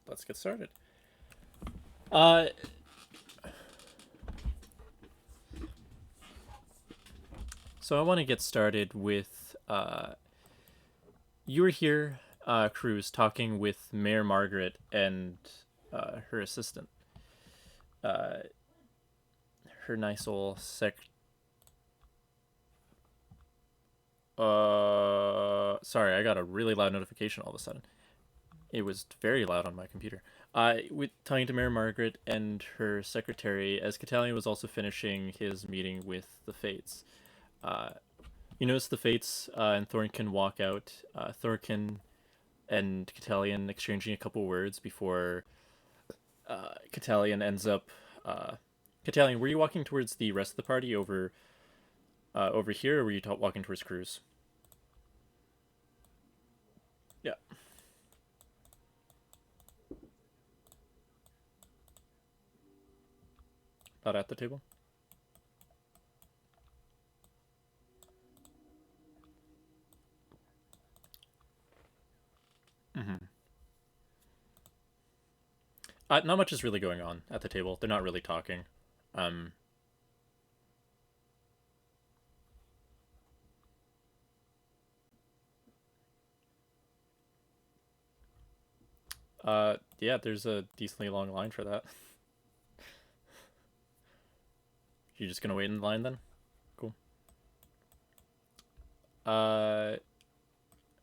let's get started. Uh, so I want to get started with you were here, Cruz, talking with Mayor Margaret and her assistant, uh, her nice old sec. Sorry, I got a really loud notification all of a sudden. It was very loud on my computer. With talking to Mayor Margaret and her secretary, as Catalion was also finishing his meeting with the Fates. Uh, you notice the Fates and Thornton walk out. Thornton and Catalion exchanging a couple words before Catalion ends up. Catalion, were you walking towards the rest of the party over here, or were you walking towards Cruz? Yeah, not at the table. Mm-hmm. Not much is really going on at the table. They're not really talking. Um, yeah, there's a decently long line for that. You're just gonna wait in line then? Cool.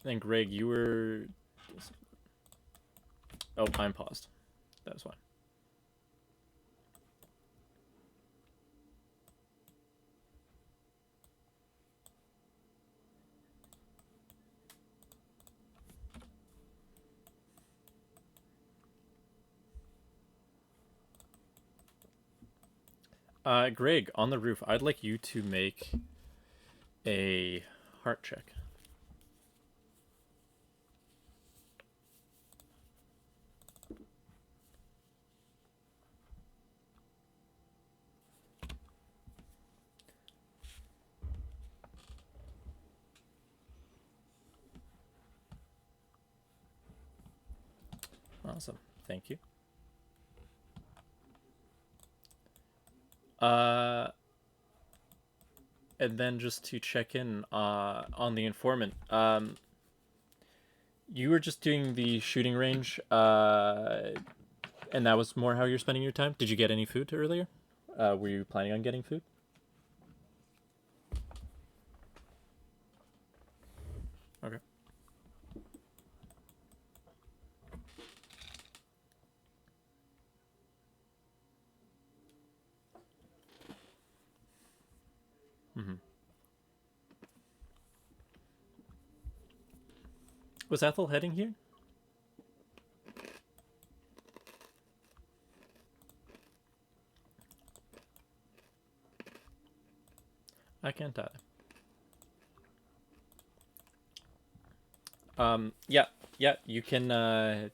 Then Greg, you were. Oh, I'm paused. That was fine. Greg, on the roof, I'd like you to make a heart check. Awesome. Thank you. Uh, and then just to check in on the informant, you were just doing the shooting range, and that was more how you're spending your time. Did you get any food earlier? Were you planning on getting food? Okay. Mm-hmm. Was Ethel heading here? I can't tell. Yeah, yeah. You can head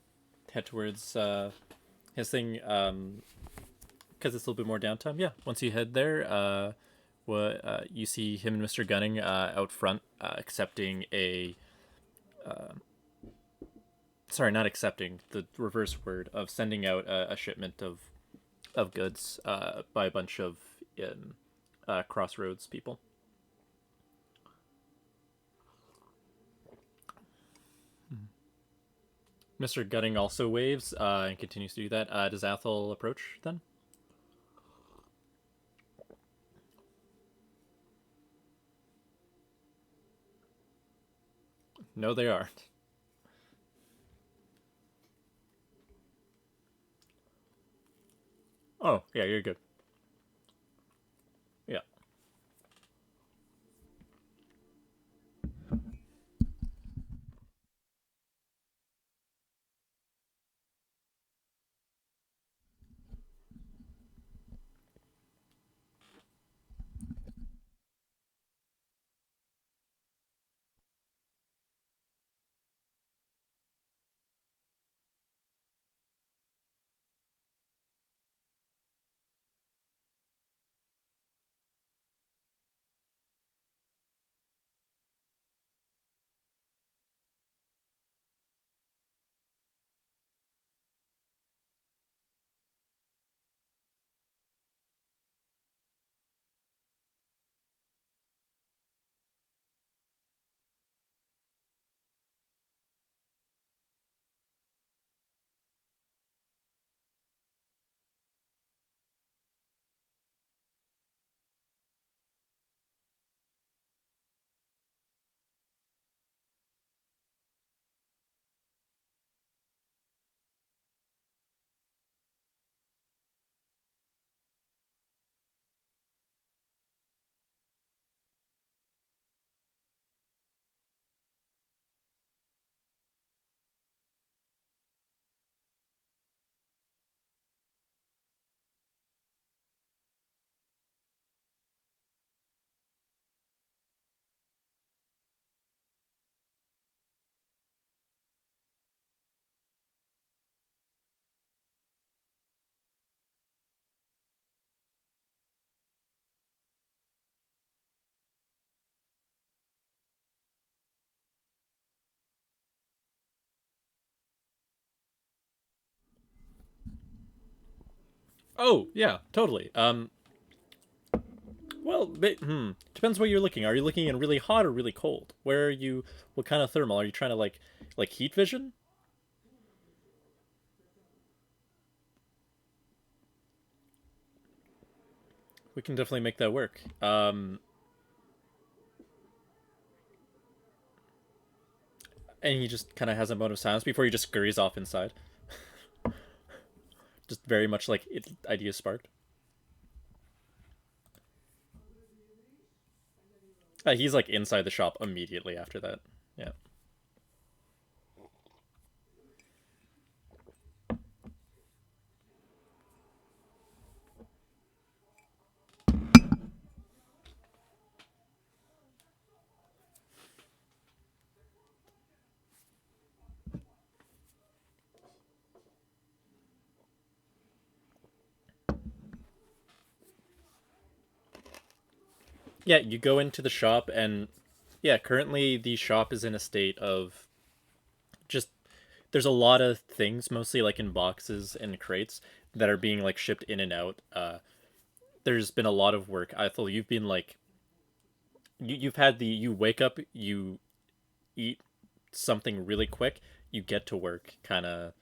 towards his thing. Because it's a little bit more downtime. Yeah. Once you head there, what you see him and Mr. Gunning out front accepting a sorry, not accepting, the reverse word of sending out a shipment of goods by a bunch of crossroads people. Mr. Gunning also waves and continues to do that. Does Athel approach then? No, they aren't. Oh, yeah, you're good. Yeah. Oh yeah, totally. Well, depends where you're looking. Are you looking in really hot or really cold? Where are you? What kind of thermal are you trying to like heat vision? We can definitely make that work. And he just kind of has a moment of silence before he just scurries off inside. Just very much like idea sparked. He's like inside the shop immediately after that. Yeah. Yeah, you go into the shop and yeah, currently the shop is in a state of just there's a lot of things mostly like in boxes and crates that are being like shipped in and out. There's been a lot of work. I thought you've been like you've had the you wake up, you eat something really quick, you get to work kind of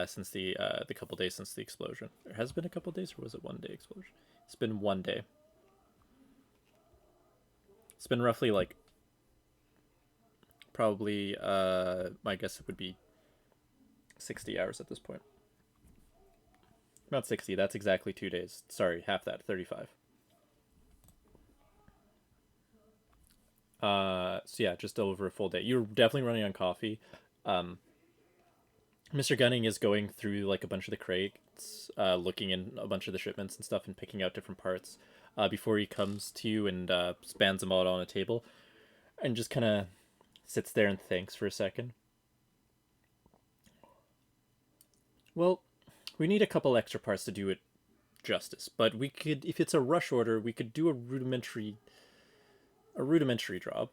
since the couple days since the explosion. There has been a couple days or was it one day explosion? It's been one day. It's been roughly like probably my guess it would be 60 hours at this point. Not 60, that's exactly 2 days. Sorry, half that, 35. So yeah, just over a full day. You're definitely running on coffee. Um, Mr. Gunning is going through like a bunch of the crates, looking in a bunch of the shipments and stuff, and picking out different parts. Before he comes to you and spans them out on a table, and just kind of sits there and thinks for a second. Well, we need a couple extra parts to do it justice, but we could, if it's a rush order, we could do a rudimentary job.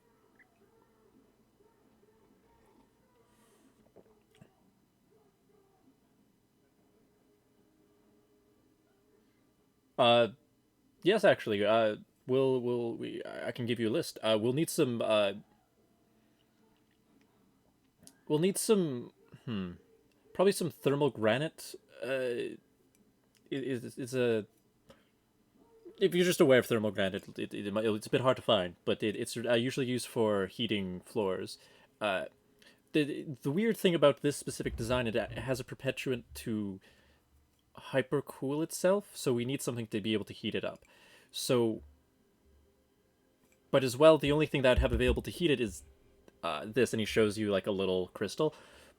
Uh, yes, actually. I can give you a list. We'll need some probably some thermal granite. Is a if you're just aware of thermal granite, it's a bit hard to find, but it's usually used for heating floors. Uh, the weird thing about this specific design, it has a perpetuant to hypercool itself, so we need something to be able to heat it up. So, but as well, the only thing that I'd have available to heat it is this, and he shows you like a little crystal,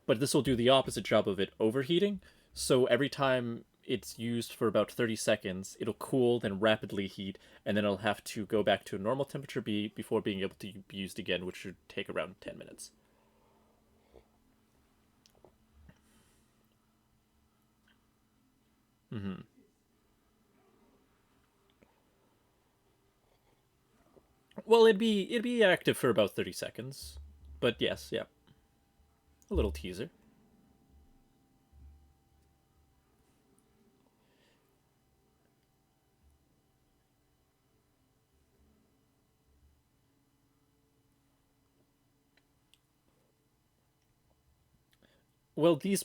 but this will do the opposite job of it overheating. So every time it's used for about 30 seconds, it'll cool, then rapidly heat, and then it'll have to go back to a normal temperature before being able to be used again, which should take around 10 minutes. Mm-hmm. Well, it'd be active for about 30 seconds, but yes, yeah, a little teaser. Well, these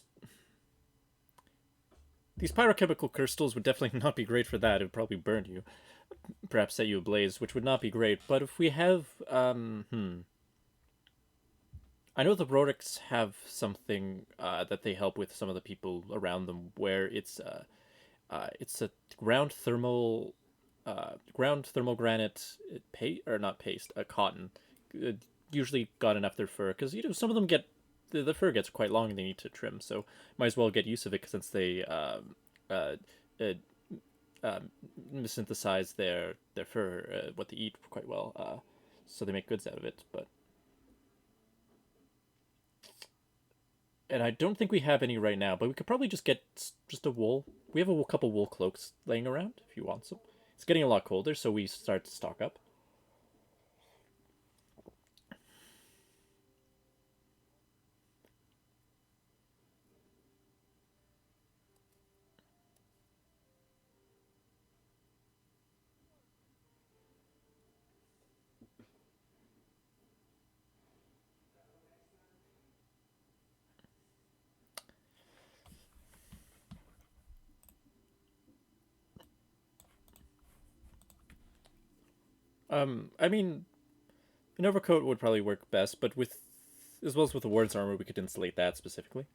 pyrochemical crystals would definitely not be great for that. It would probably burn you, perhaps set you ablaze, which would not be great. But if we have, I know the Rorix have something that they help with some of the people around them, where it's a ground thermal, ground thermal granite paste or not paste, a cotton. Uh, Usually got enough their fur because some of them get the fur gets quite long and they need to trim, so might as well get use of it since they uh, uh, um, synthesize their fur, what they eat quite well. So they make goods out of it. But and I don't think we have any right now, but we could probably just get just a wool. We have a couple wool cloaks laying around if you want some. It's getting a lot colder, so we start to stock up. I mean, an overcoat would probably work best, but with as well as with the ward's armor, we could insulate that specifically.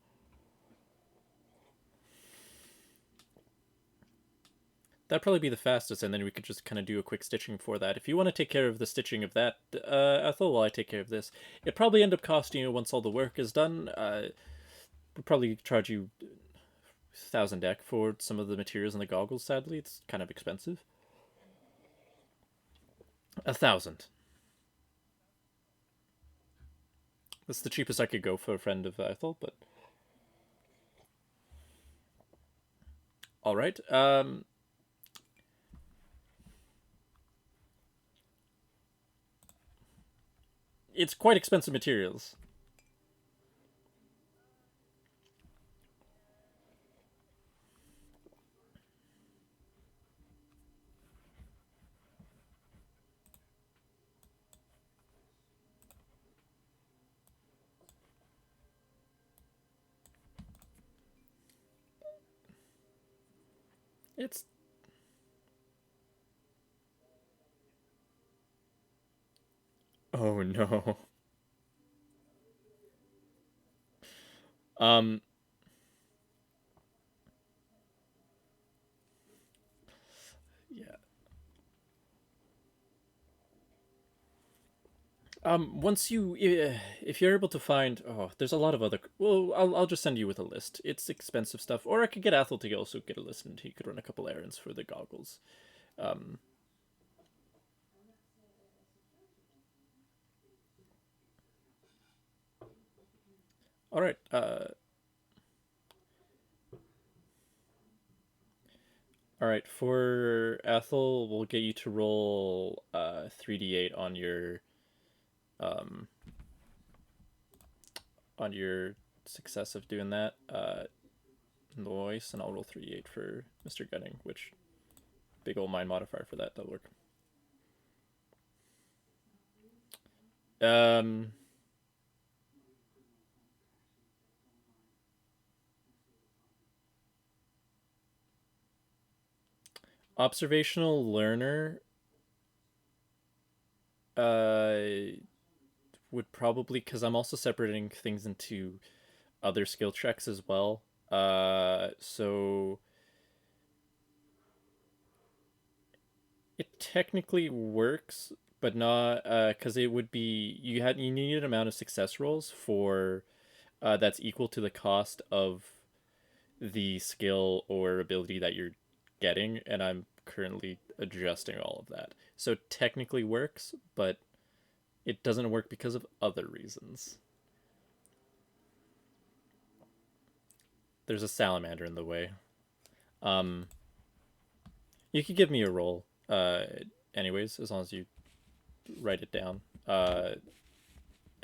That'd probably be the fastest, and then we could just kind of do a quick stitching for that. If you want to take care of the stitching of that, Ethel, while I take care of this, it probably end up costing you once all the work is done. We'll probably charge you 1,000 deck for some of the materials and the goggles. Sadly, it's kind of expensive. 1,000. That's the cheapest I could go for a friend of Ethel, but all right. It's quite expensive materials. It's oh no. Um, yeah. Once you, if you're able to find, oh, there's a lot of other. Well, I'll just send you with a list. It's expensive stuff, or I could get Athel to also get a list, and he could run a couple errands for the goggles. Um, all right. All right. For Athel, we'll get you to roll 3d8 um on your success of doing that. Noise, and I'll roll 3d8 for Mr. Gunning, which big old mind modifier for that. That'll work. Um, Observational learner uh would probably, because I'm also separating things into other skill checks as well. So it technically works, but not because it would be you need an amount of success rolls for that's equal to the cost of the skill or ability that you're getting, and I'm currently adjusting all of that. So it technically works, but it doesn't work because of other reasons. There's a salamander in the way. Um, you could give me a roll, anyways, as long as you write it down. And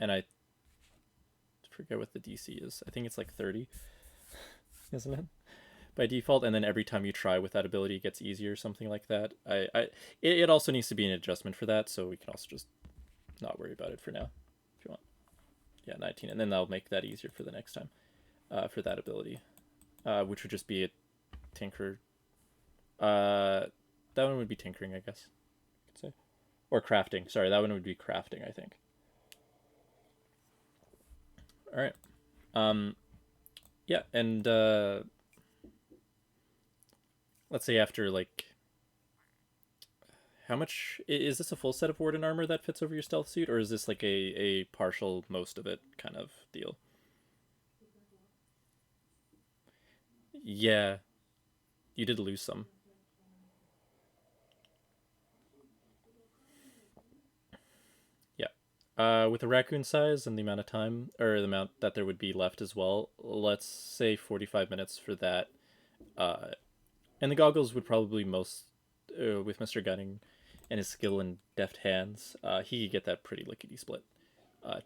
I forget what the DC is. I think it's like 30, isn't it? By default, and then every time you try with that ability, it gets easier, something like that. It also needs to be an adjustment for that, so we can also just not worry about it for now, if you want. Yeah, 19, and then that'll make that easier for the next time, for that ability, which would just be a tinker. Uh, that one would be tinkering, I guess. I could say, or crafting. Sorry, that one would be crafting, I think. All right. Um, yeah, and let's say after like how much is this, a full set of warden armor that fits over your stealth suit, or is this like a partial most of it kind of deal? Yeah, you did lose some. Yeah. With the raccoon size and the amount of time, or the amount that there would be left as well, let's say 45 minutes for that. Uh, and the goggles would probably most, with Mr. Gunning and his skill and deft hands, he could get that pretty lickety split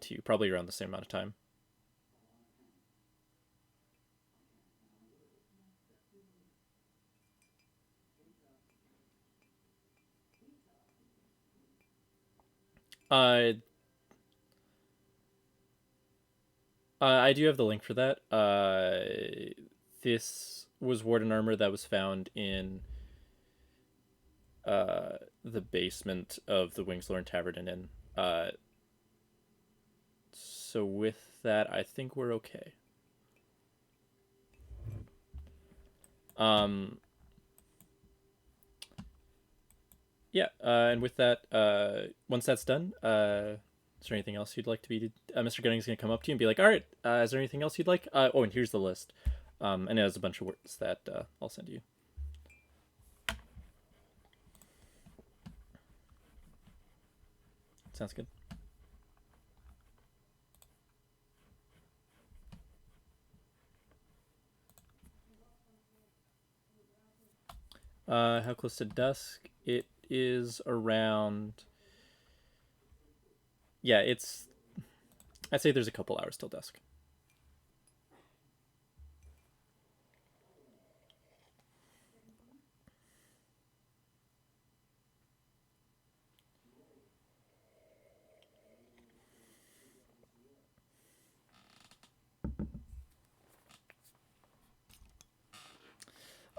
to you, probably around the same amount of time. Uh, I do have the link for that. This was warden armor that was found in the basement of the Wingslorn Tavern and Inn. So with that, I think we're okay. Um, yeah, and with that, once that's done, is there anything else you'd like to be? Mr. Gunning's gonna come up to you and be like, "All right, is there anything else you'd like?" Oh, and here's the list. And it has a bunch of words that I'll send you. Sounds good. How close to dusk? It is around. Yeah, it's. I'd say there's a couple hours till dusk.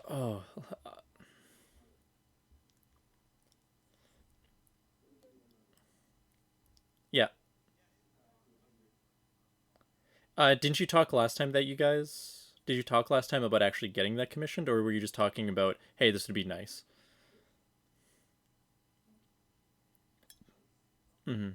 Oh, yeah. Didn't you talk last time that you guys? Did you talk last time about actually getting that commissioned, or were you just talking about, hey, this would be nice? Mm-hmm.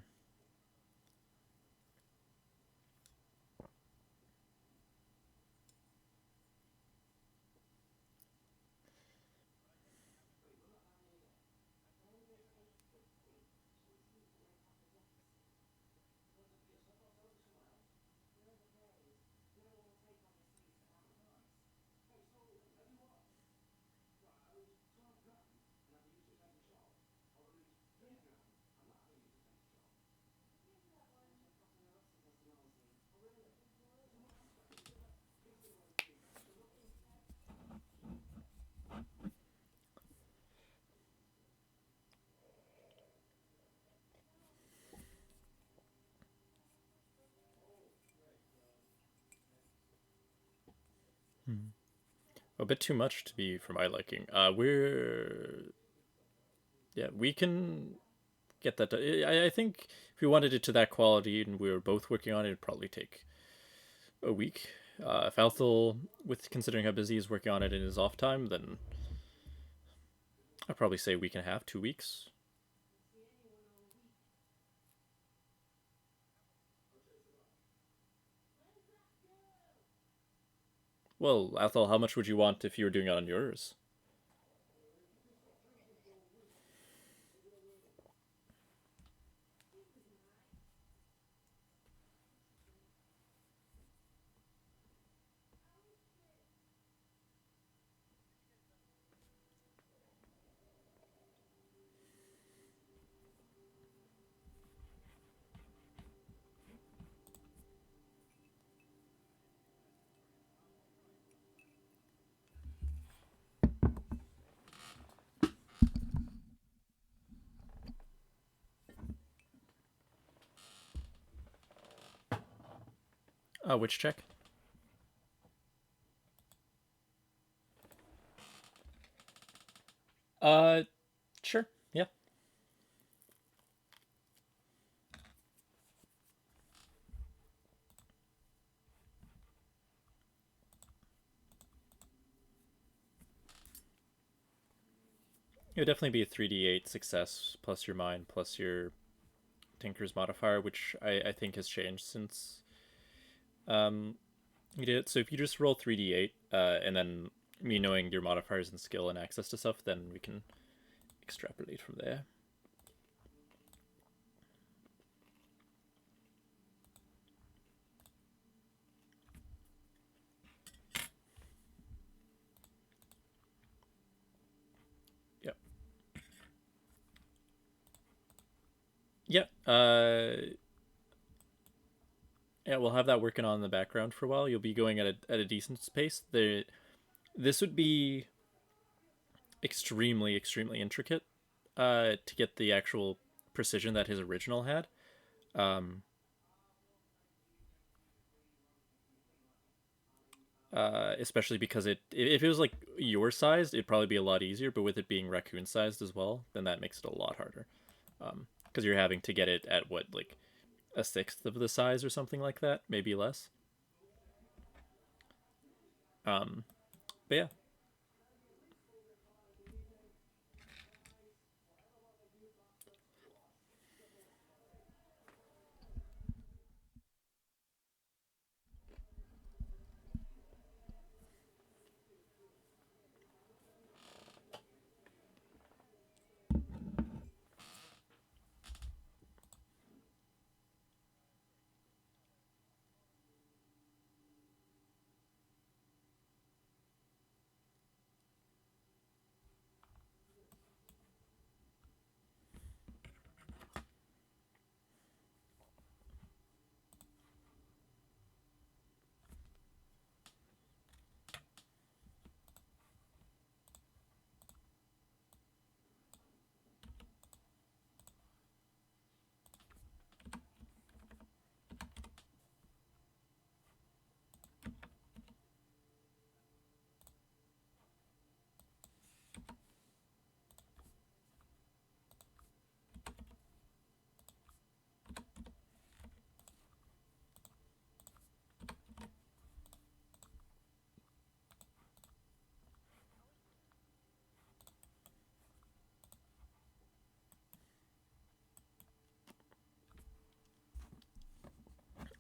A bit too much to be for my liking. We're yeah, we can get that. I think if we wanted it to that quality and we were both working on it, it'd probably take a week. If Althel, with considering how busy he's working on it in his off time, then I'd probably say a week and a half, 2 weeks. Well, Althel, how much would you want if you were doing it on yours? Which check? Uh, sure. Yeah. It would definitely be a 3d8 success plus your mind plus your Tinker's modifier, which I think has changed since um, you did it. So if you just roll 3d8 and then me knowing your modifiers and skill and access to stuff, then we can extrapolate from there. Yep. Yeah. Yeah, we'll have that working on in the background for a while. You'll be going at a decent pace. This would be extremely intricate to get the actual precision that his original had. Um, Especially because if it was like your sized, it'd probably be a lot easier. But with it being raccoon sized as well, then that makes it a lot harder. Because you're having to get it at what, like a sixth of the size or something like that, maybe less. Um, but yeah.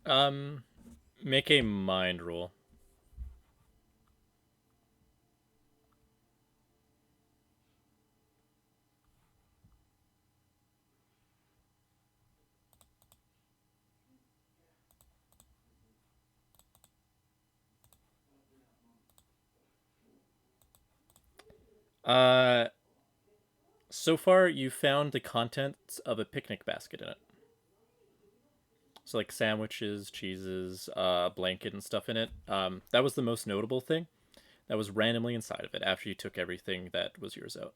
Um, Make a mind roll. Uh, so far you found the contents of a picnic basket in it. So like sandwiches, cheeses, blanket and stuff in it. That was the most notable thing. That was randomly inside of it after you took everything that was yours out.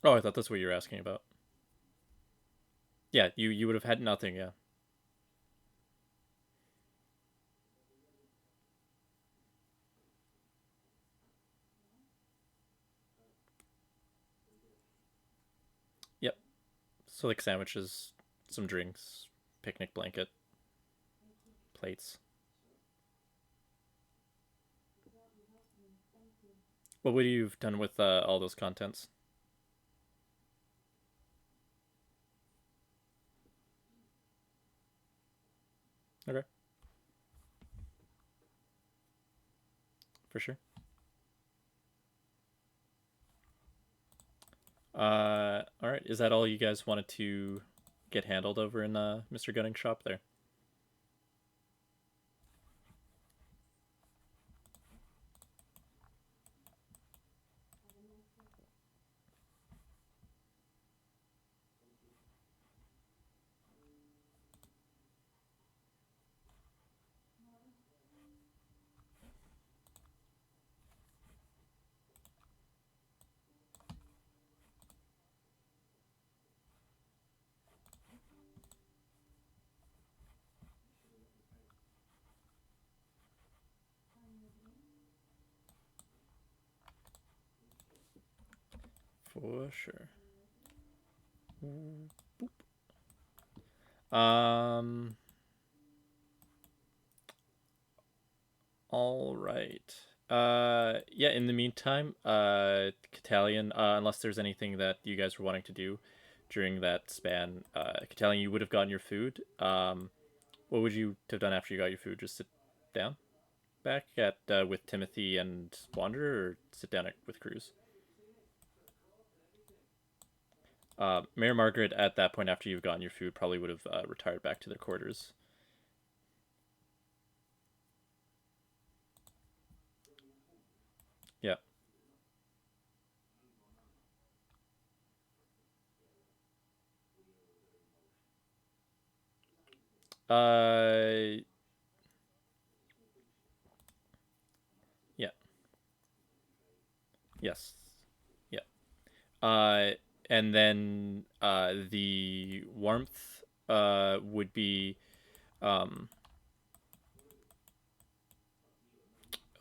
Oh, I thought that's what you were asking about. Yeah, you would have had nothing. Yeah. Yep. So like sandwiches, some drinks, picnic blanket, plates. What would you have done with all those contents? Okay, for sure. All right. Is that all you guys wanted to get handled over in Mr. Gunning's shop there? For sure. Um. All right. Yeah. In the meantime, Catalian, unless there's anything that you guys were wanting to do during that span, Catalian, you would have gotten your food. What would you have done after you got your food? Just sit down back at with Timothy and Wanderer, or sit down with Cruz? Mayor Margaret, at that point, after you've gotten your food, probably would have retired back to their quarters. Yeah. Uh. Yeah. Yes. Uh, and then the warmth would be. Oh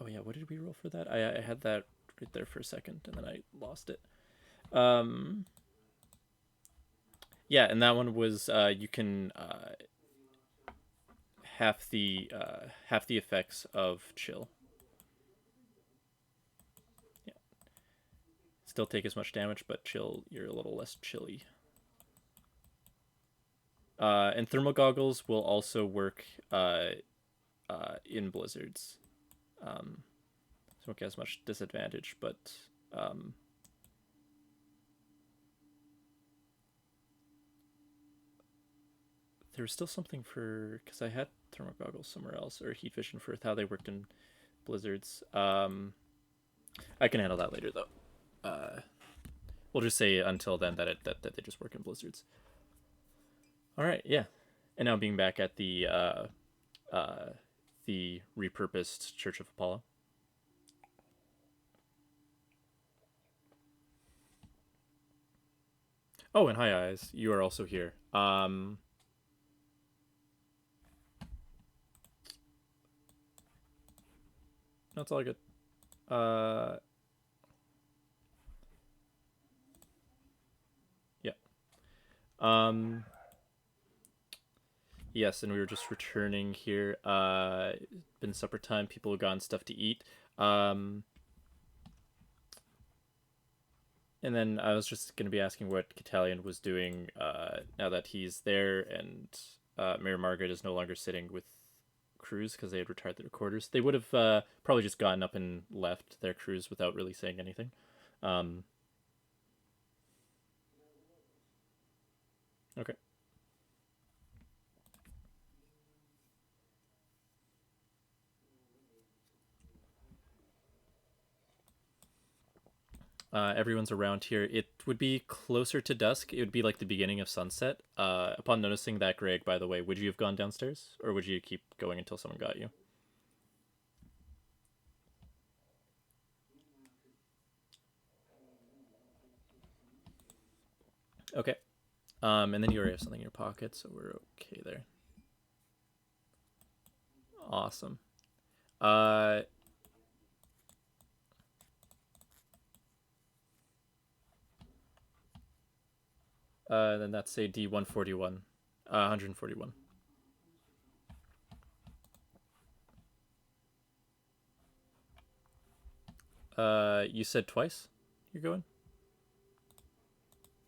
yeah, what did we roll for that? I had that right there for a second, and then I lost it. Um, yeah, and that one was you can half the effects of chill. Yeah, still take as much damage, but chill. You're a little less chilly. And thermal goggles will also work in blizzards. Um, so won't get as much disadvantage, but um, there was still something for because I had thermal goggles somewhere else or heat vision for how they worked in blizzards. I can handle that later though. We'll just say until then that they just work in blizzards. All right, yeah. And now being back at the repurposed Church of Apollo. Oh, and hi eyes, you are also here. That's all good. Uh, yeah. Um, yes, and we were just returning here. Been supper time. People have gotten stuff to eat. Um, and then I was just gonna be asking what Catalion was doing now that he's there, and Mayor Margaret is no longer sitting with cruz because they had retired their quarters. They would have probably just gotten up and left their cruz without really saying anything. Um, okay. Everyone's around here. It would be closer to dusk. It would be like the beginning of sunset. Upon noticing that, Greg, by the way, would you have gone downstairs, or would you keep going until someone got you? Okay. And then you already have something in your pocket, so we're okay there. Awesome. Uh, then that's a D141. 141. You said twice you're going?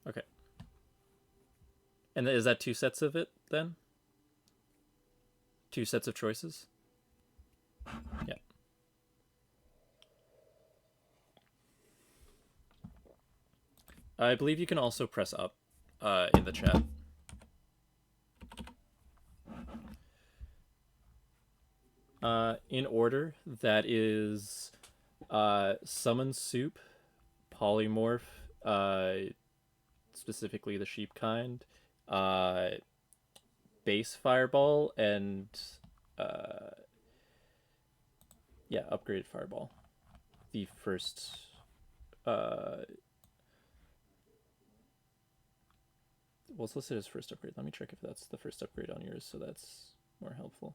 Okay. And is that two sets of it then? Two sets of choices? Yeah. I believe you can also press up in the chat. In order, that is Summon Soup, Polymorph, specifically the sheep kind, uh, Base Fireball, and uh, yeah, Upgraded Fireball. The first. Well, it's listed as first upgrade. Let me check if that's the first upgrade on yours, so that's more helpful.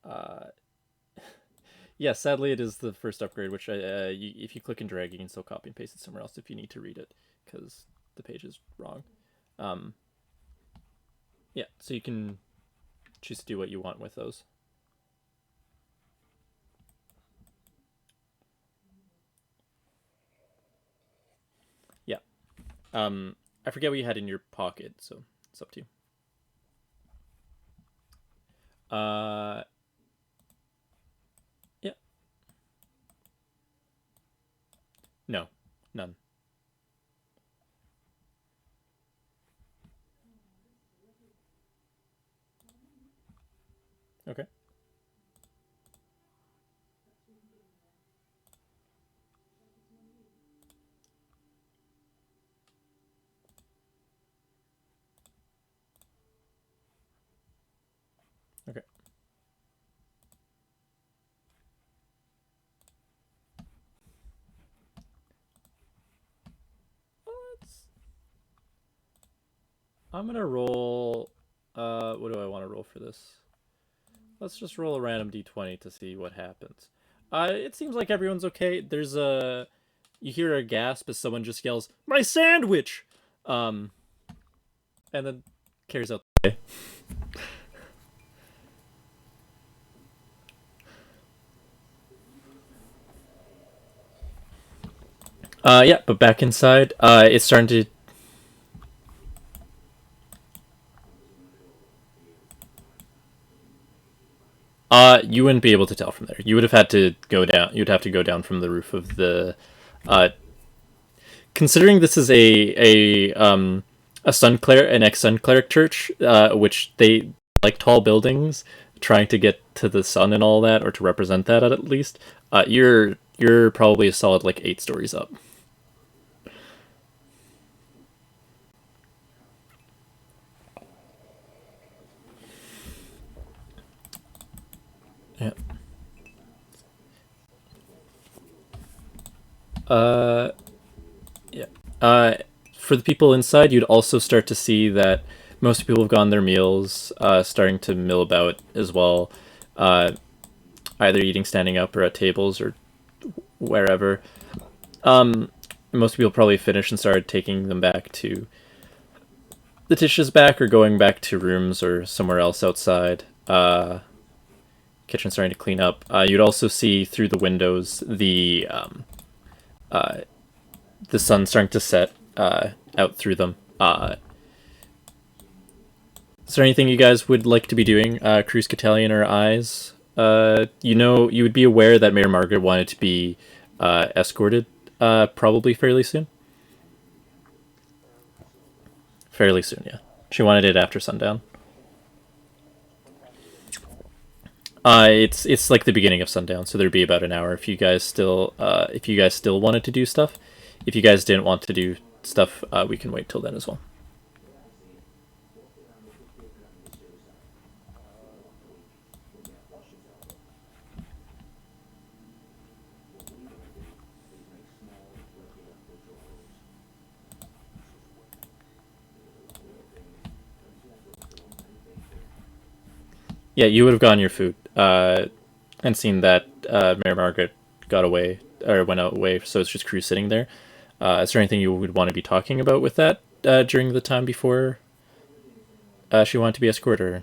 Uh, yeah, sadly, it is the first upgrade, which if you click and drag, you can still copy and paste it somewhere else if you need to read it, because the page is wrong. Yeah, so you can choose to do what you want with those. Yeah. I forget what you had in your pocket, so it's up to you. Yeah. No, none. Okay. Okay. I'm gonna roll. What do I want to roll for this? Let's just roll a random d20 to see what happens. It seems like everyone's okay. There's a you hear a gasp as someone just yells, "My sandwich!" Um, and then carries out the day. Yeah, but back inside, it's starting to. You wouldn't be able to tell from there. You would have had to go down. You'd have to go down from the roof of the. Uh, considering this is a Sun Cleric, an ex Sun Cleric church, which they like tall buildings, trying to get to the sun and all that, or to represent that at least. You're probably a solid like 8 stories up. Yeah. Uh, yeah. For the people inside, you'd also start to see that most people have gone their meals, starting to mill about as well, uh, either eating standing up or at tables or wherever. Most people probably finished and started taking them back to the dishes back or going back to rooms or somewhere else outside. Kitchen starting to clean up. You'd also see through the windows the sun starting to set out through them. Is there anything you guys would like to be doing, Cruz, Catallion, or Eyes? You would be aware that Mayor Margaret wanted to be escorted probably fairly soon. Fairly soon, yeah. She wanted it after sundown. It's like the beginning of sundown, so there'd be about an hour if you guys still wanted to do stuff. If you guys didn't want to do stuff, we can wait till then as well. Yeah, you would have gotten your food and seen that Mayor Margaret got away or went out away, so it's just crew sitting there. Is there anything you would want to be talking about with that during the time before she wanted to be escorted? Or...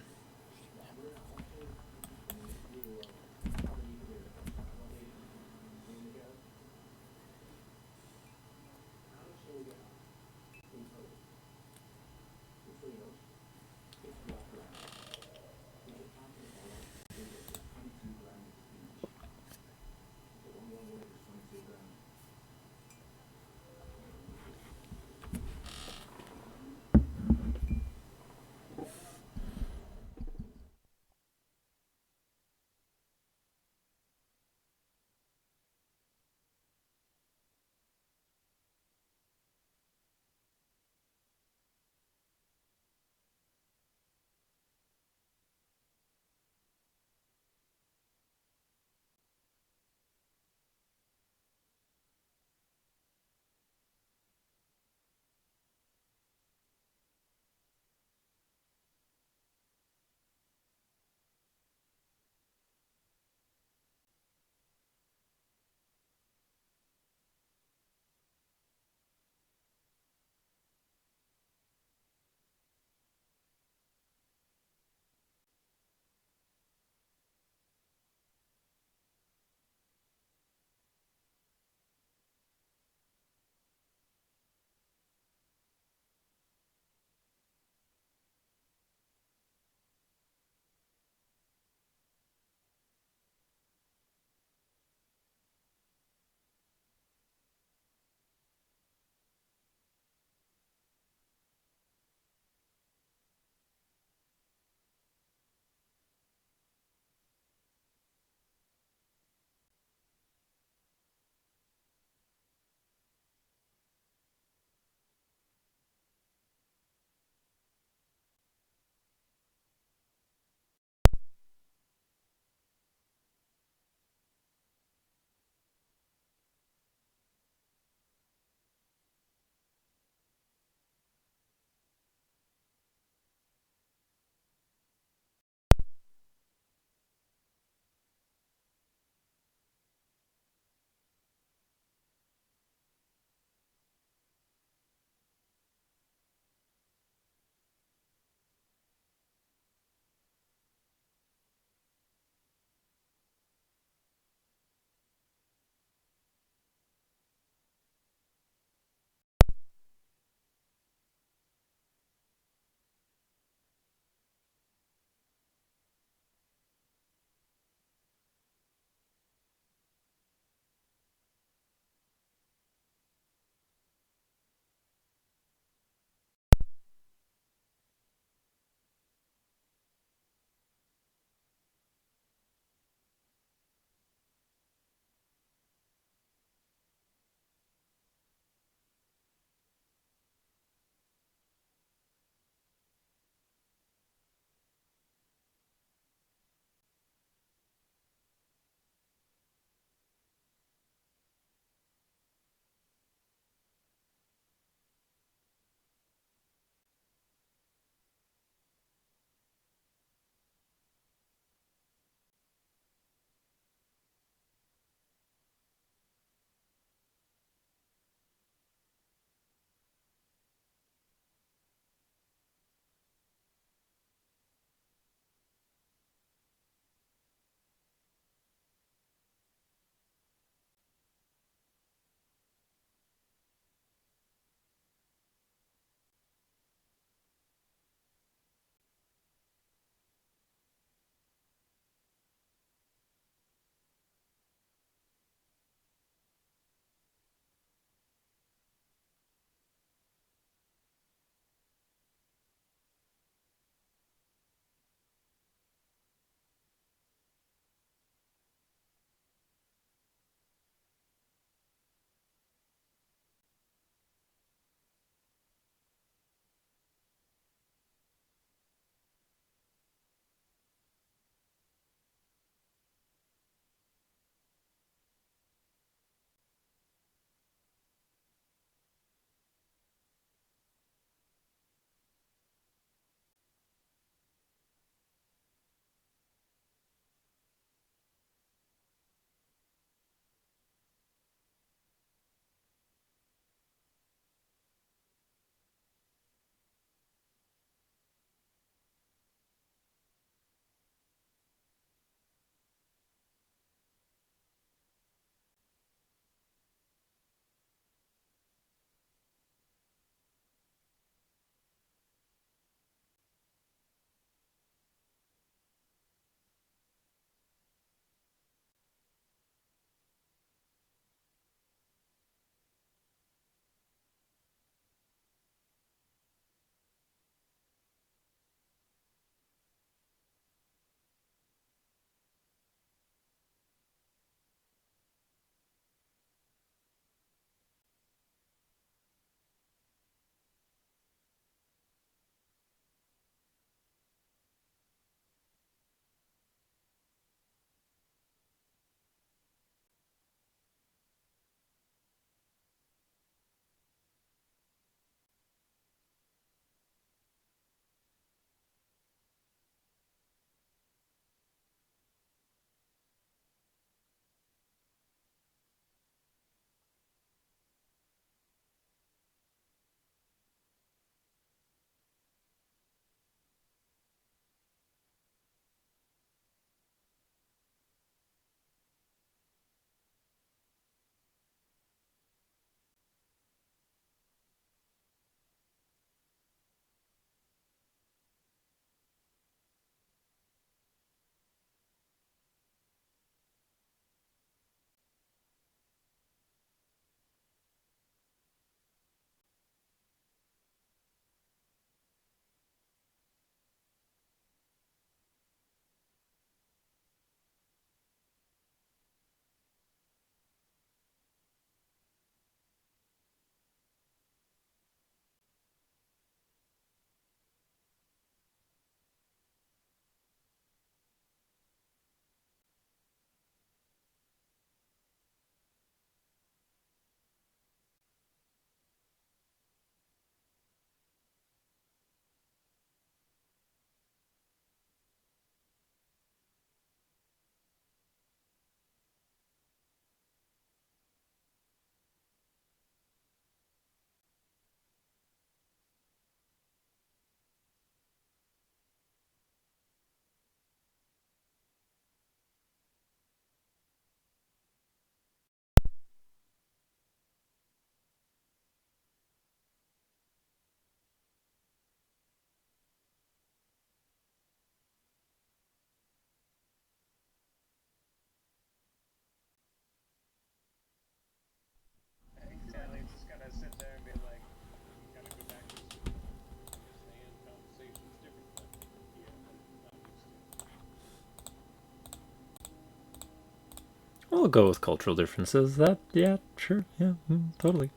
I'll go with cultural differences. That, yeah, sure, yeah, totally.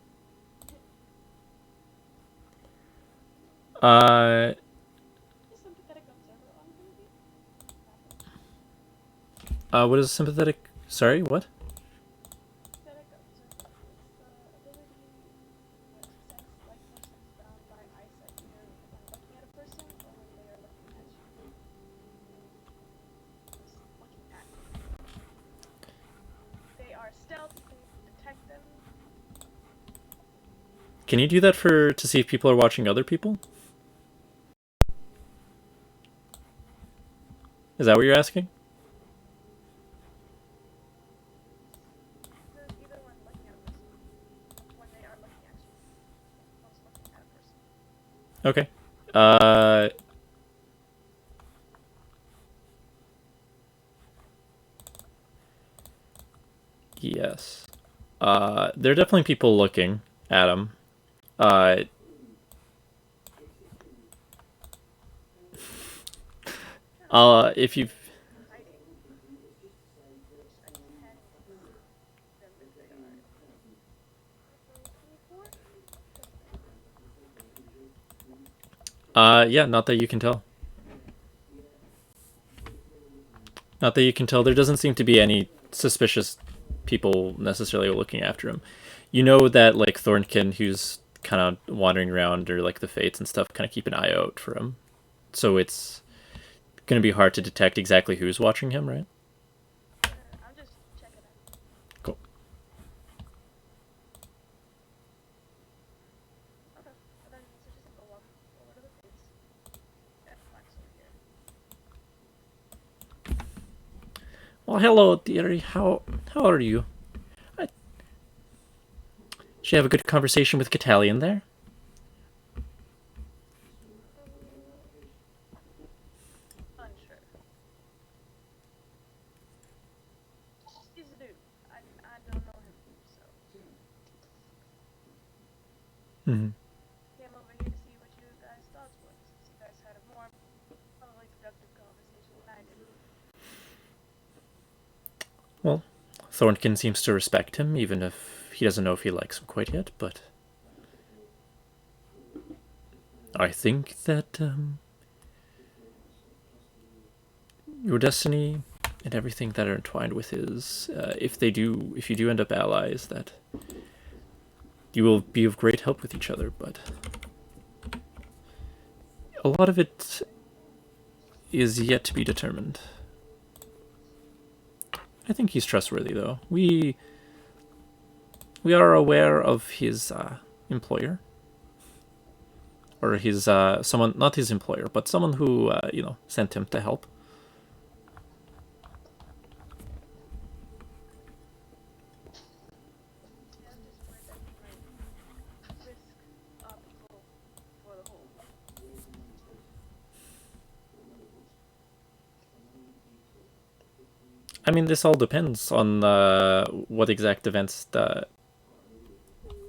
Uh, what is sympathetic? Sorry, what? Can you do that for to see if people are watching other people? Is that what you're asking? Okay. Uh, yes. There are definitely people looking at him. Uh, if you've yeah, not that you can tell. Not that you can tell. There doesn't seem to be any suspicious people necessarily looking after him. You know that like Thornkin, who's kind of wandering around, or like the Fates and stuff, kind of keep an eye out for him. So it's gonna be hard to detect exactly who's watching him, right? Cool. Well, hello, dearie. How are you? I, did you have a good conversation with Catalion there? Mm-hmm. Well, Thornkin seems to respect him, even if he doesn't know if he likes him quite yet. But I think that your destiny and everything that are entwined with his, if you do end up allies, that you will be of great help with each other. But a lot of it is yet to be determined. I think he's trustworthy, though. We are aware of his employer, or his someone, not his employer, but someone who sent him to help. I mean, this all depends on what exact events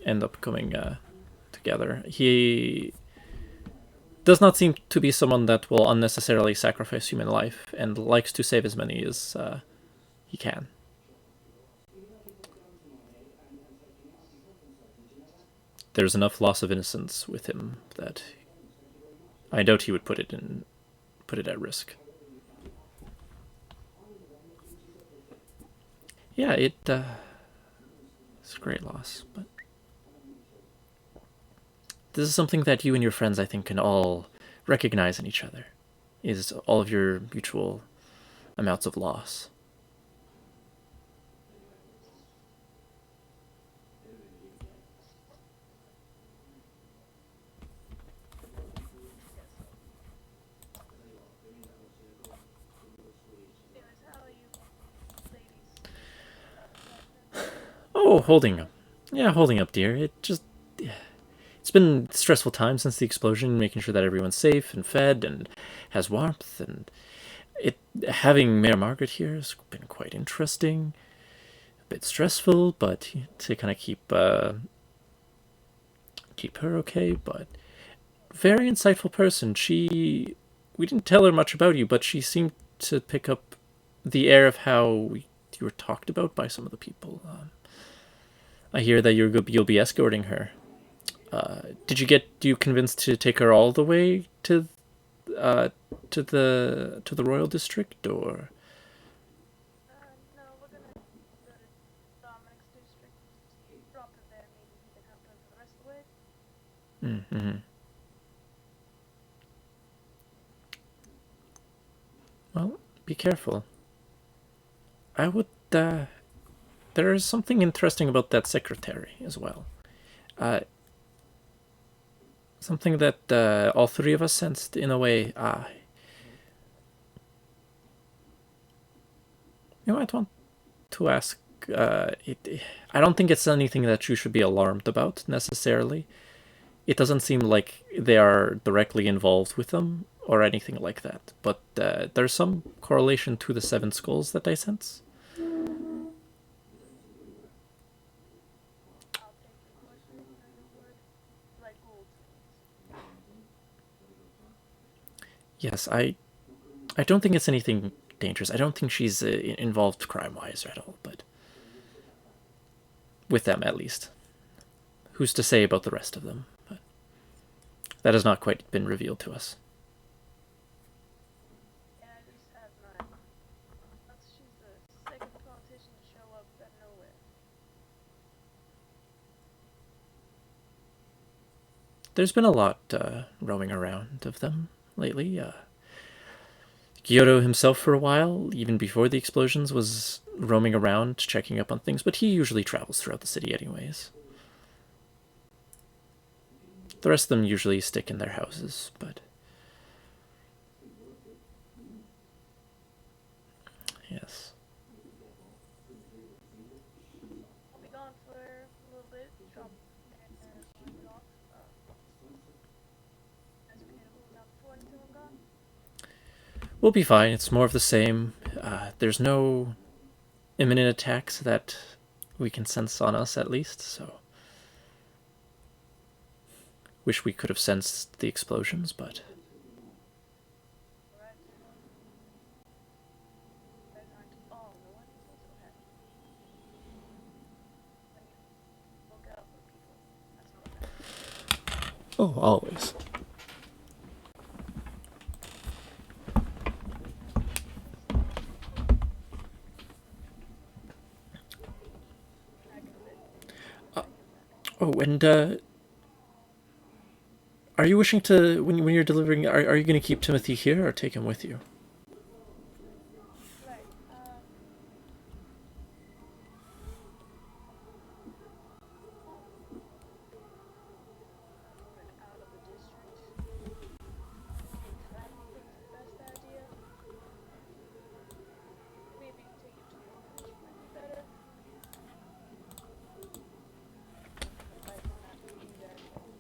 end up coming together. He does not seem to be someone that will unnecessarily sacrifice human life, and likes to save as many as he can. There's enough loss of innocence with him that I doubt he would put it at risk. Yeah, it's a great loss, but this is something that you and your friends, I think, can all recognize in each other. Is all of your mutual amounts of loss. Oh, holding up. Yeah, holding up, dear. It's been a stressful time since the explosion, making sure that everyone's safe and fed and has warmth, and it having Mayor Margaret here has been quite interesting. A bit stressful, but to kind of keep her okay. But very insightful person. We didn't tell her much about you, but she seemed to pick up the air of how you were talked about by some of the people. I hear that you'll be escorting her. Do you convince to take her all the way uh, to the royal district, or? No, we're gonna go to Dominic's district. Drop her there. Maybe he can help her for the rest of the way. Mm-hmm. Well, be careful. I would. There is something interesting about that secretary as well. Uh, Something that all three of us sensed in a way. You might want to ask. I don't think it's anything that you should be alarmed about necessarily. It doesn't seem like they are directly involved with them or anything like that. But there's some correlation to the seven skulls that I sense. I'll take your question or your word. Like gold things. Yes, I don't think it's anything dangerous. I don't think she's involved crime-wise at all, but with them at least. Who's to say about the rest of them? But that has not quite been revealed to us. Yeah, I just have not. She's the second politician to show up out of nowhere. There's been a lot roaming around of them lately. Kyoto himself, for a while, even before the explosions, was roaming around, checking up on things, but he usually travels throughout the city anyways. The rest of them usually stick in their houses, but... Yes. I'll be gone for a little bit. Drop and wind it off. That's okay to hold down the fort until I'm gone. We'll be fine. It's more of the same. There's no imminent attacks that we can sense on us, at least, so... Wish we could have sensed the explosions, but... Alright. You guys aren't all knowing, so happy. When you look out for people, that's all that matters. Oh, always. Oh, and are you wishing to, when you're delivering, are you going to keep Timothy here or take him with you? Right. Moving out of the district. I don't think it's the best idea. Maybe take it to the orphanage might be better. Advice on that from you guys though.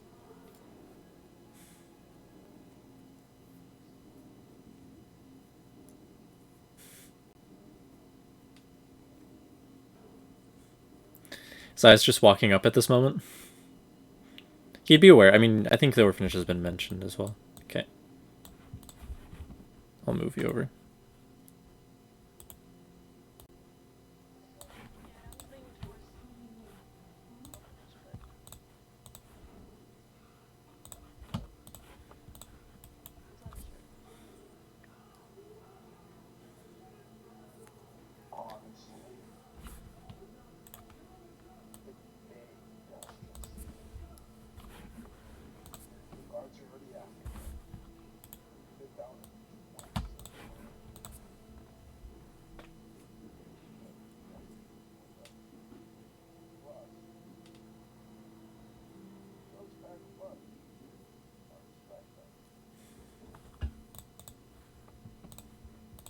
Zai's just walking up at this moment. He'd be aware. I mean, I think the orphanage has been mentioned as well. Okay. I'll move you over. Yeah, I was leaning towards orphanage, but I was unsure.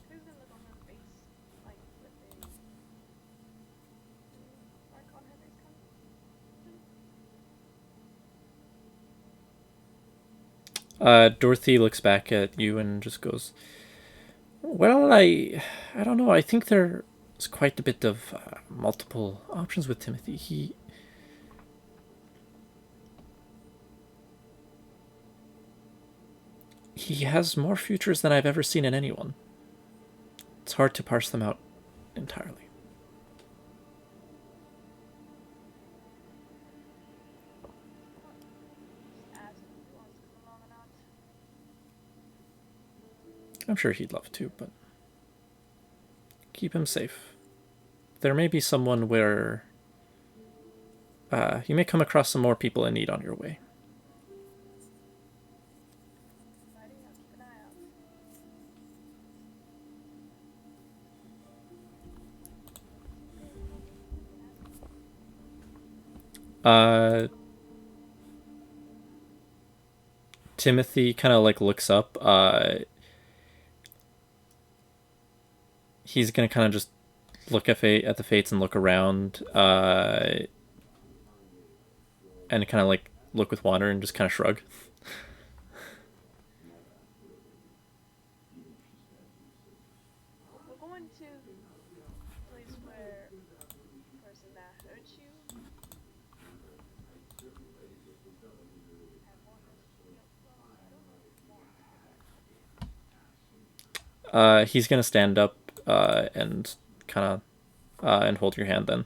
Who's gonna look on her face like with a mark on her face kind of? Dorothy looks back at you and just goes, well, I don't know. I think there's quite a bit of multiple options with Timothy. He has more futures than I've ever seen in anyone. It's hard to parse them out entirely. I'm sure he'd love to, but keep him safe. There may be someone where you may come across some more people in need on your way. Alrighty, I'll keep an eye out. Timothy kind of like looks up. He's gonna kind of just look at the fates and look around, and kind of like look with wonder and just kind of shrug. We're going to the place where the person that hurt you had walked us from. I don't know if you want to go back. He's gonna stand up, and kind of, and hold your hand then.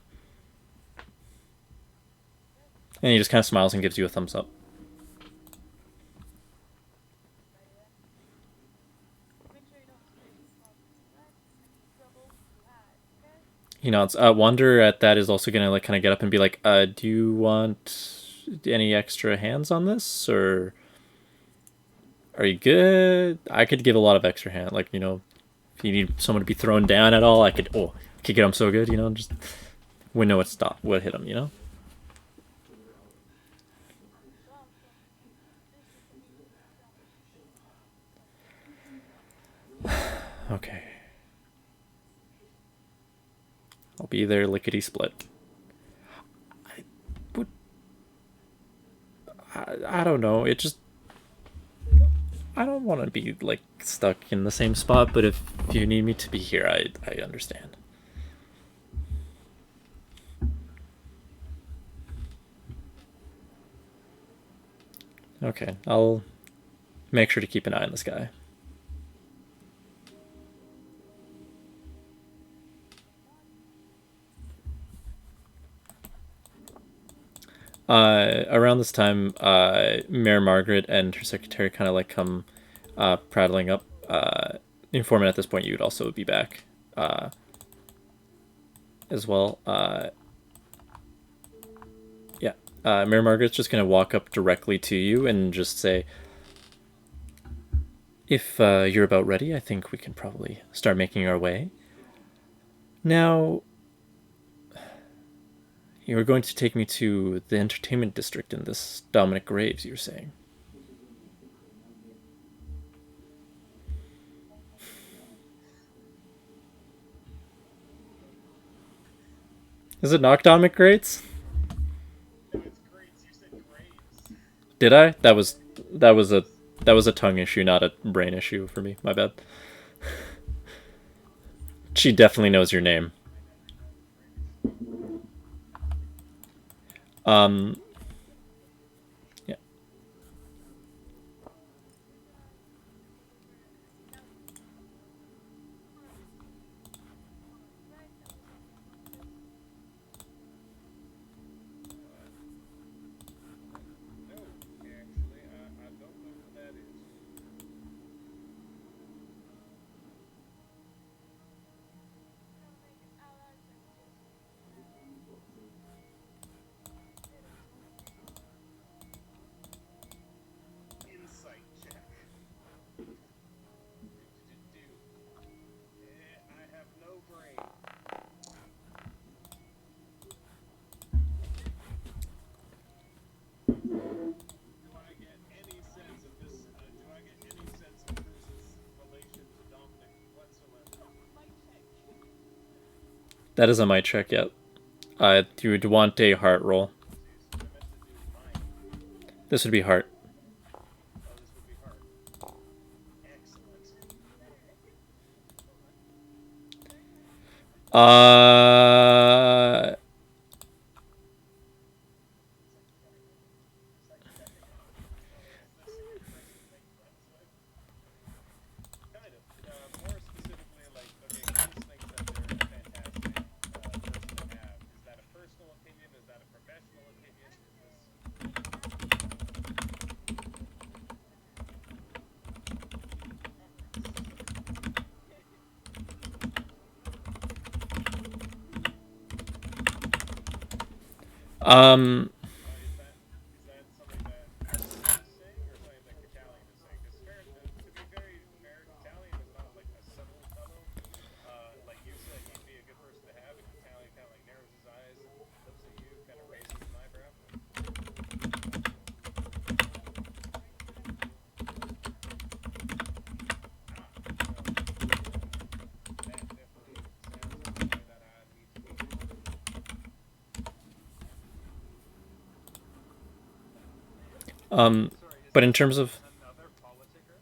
And he just kind of smiles and gives you a thumbs up. Make sure you don't scrape any trouble you had, okay? He nods. Wander at that is also gonna like kind of get up and be like, "Do you want any extra hands on this, or are you good? I could give a lot of extra hand. Like, if you need someone to be thrown down at all, I could. Oh, kick it him so good. Just we know what hit him. Well, this is the meeting. Okay. I'll be there lickety split. I would. I don't know. It just. I don't want to be like stuck in the same spot, but if you need me to be here, I understand. Okay, I'll make sure to keep an eye on this guy. Around this time, Mayor Margaret and her secretary kind of like come prattling up, informing at this point you would also be back as well. Yeah, Mayor Margaret's just going to walk up directly to you and just say, if you're about ready, I think we can probably start making our way. Now, you were going to take me to the entertainment district in this Dominic Graves, you were saying. Is it not Dominic Graves? No, it's grades. You said grades. Did I? That was a tongue issue, not a brain issue for me. My bad. She definitely knows your name. Um, yeah. No, actually, I don't know who that is. Insight check. I have no brain. Do I get any sense of this? Do I get any sense of Cruz's relation to Dominic whatsoever? That is a mic check, yet. You would want a heart roll. I meant to do mine. This would be heart. Oh, this would be hard. Excellent. Uh, Kind of. More specifically, like, okay, Cruz thinks that they're a fantastic person to have. Is that a personal opinion? Is that a professional opinion? Is this... Um, Is that something that Cruz is saying or something that Catalion is saying? Because to be very fair, Catalion is not like a subtle fellow. Like you said, he'd be a good person to have, and Catalion kind of like narrows his eyes and looks at you, kind of raises an eyebrow. Well, that definitely sounds like somebody that I need to meet. Sorry, is but in that terms of, another politicker?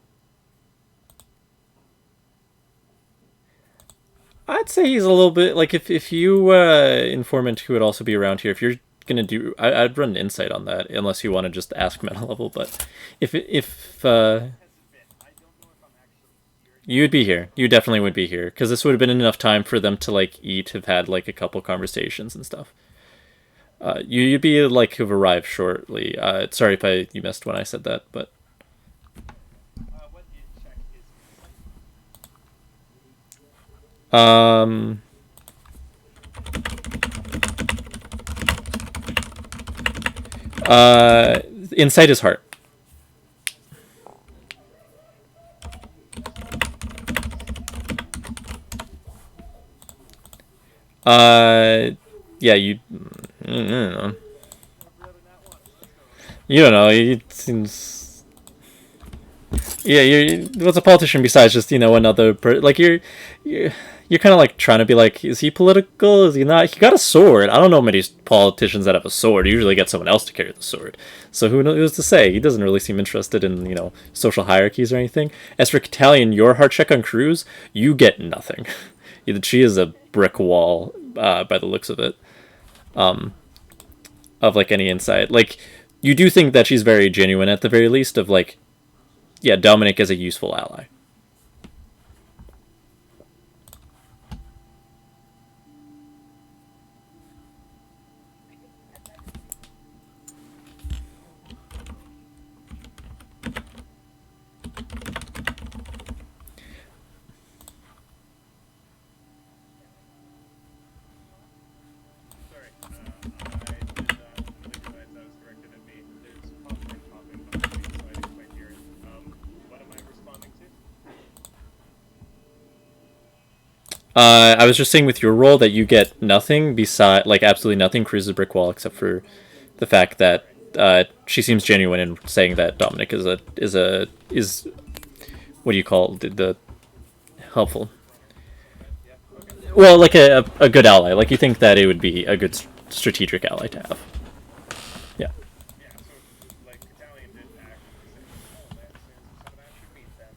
I'd say he's a little bit like if you informant who would also be around here. If you're gonna do, I'd run an insight on that unless you want to just ask meta level. But if Hasn't been. I don't know if I'm actually here you would yet. be here, you definitely would be here because this would have been enough time for them to like eat, have had like a couple conversations and stuff. You'd be like have arrived shortly. Sorry if you missed when I said that, but What in check is insight? um, uh, insight is heart. Uh, yeah, I don't know. I've read it not once. Let's go. You don't know. It seems. Yeah, what's a politician besides just another like you're kind of like trying to be like, is he political? Is he not? He got a sword. I don't know many politicians that have a sword. You usually get someone else to carry the sword. So who's to say? He doesn't really seem interested in social hierarchies or anything. As for Catalion, your heart check on Cruz, you get nothing. She is a brick wall by the looks of it. Of like any insight, like you do think that she's very genuine at the very least. Of like, yeah, Dominic is a useful ally. Sorry, I did not fully realize that was directed at me. There's popcorn popping behind me, so I didn't quite hear it. What am I responding to? I was just saying with your role that you get nothing beside, like absolutely nothing, Cruz's brick wall, except for the fact that Right. she seems genuine in saying that Dominic is what do you call the helpful? Runner. Something like that. Yeah. Okay. Well, like a good ally. Like you think that it would be a good strategic ally to have. Yeah. Yeah. So, like, Italian did actually say, "Oh, that seems like someone I should meet." Then.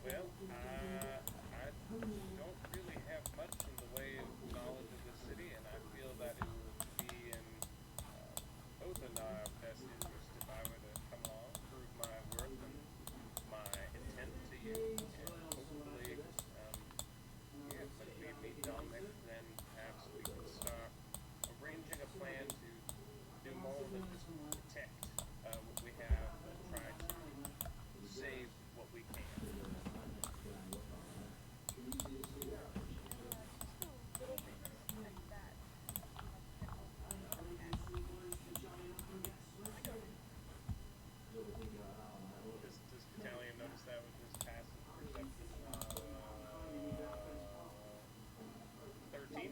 Well, I don't really have much in the way of knowledge of this city, and I feel that it would be in both in our best interest if I were to come along, prove my worth and my intent to you, and hopefully, yeah, when we meet Dominic, then perhaps we could start arranging a plan to do more than just protect what we have, but try to save what we can. Just little things like that can help and Does Catalian notice that with his passive perception? 13.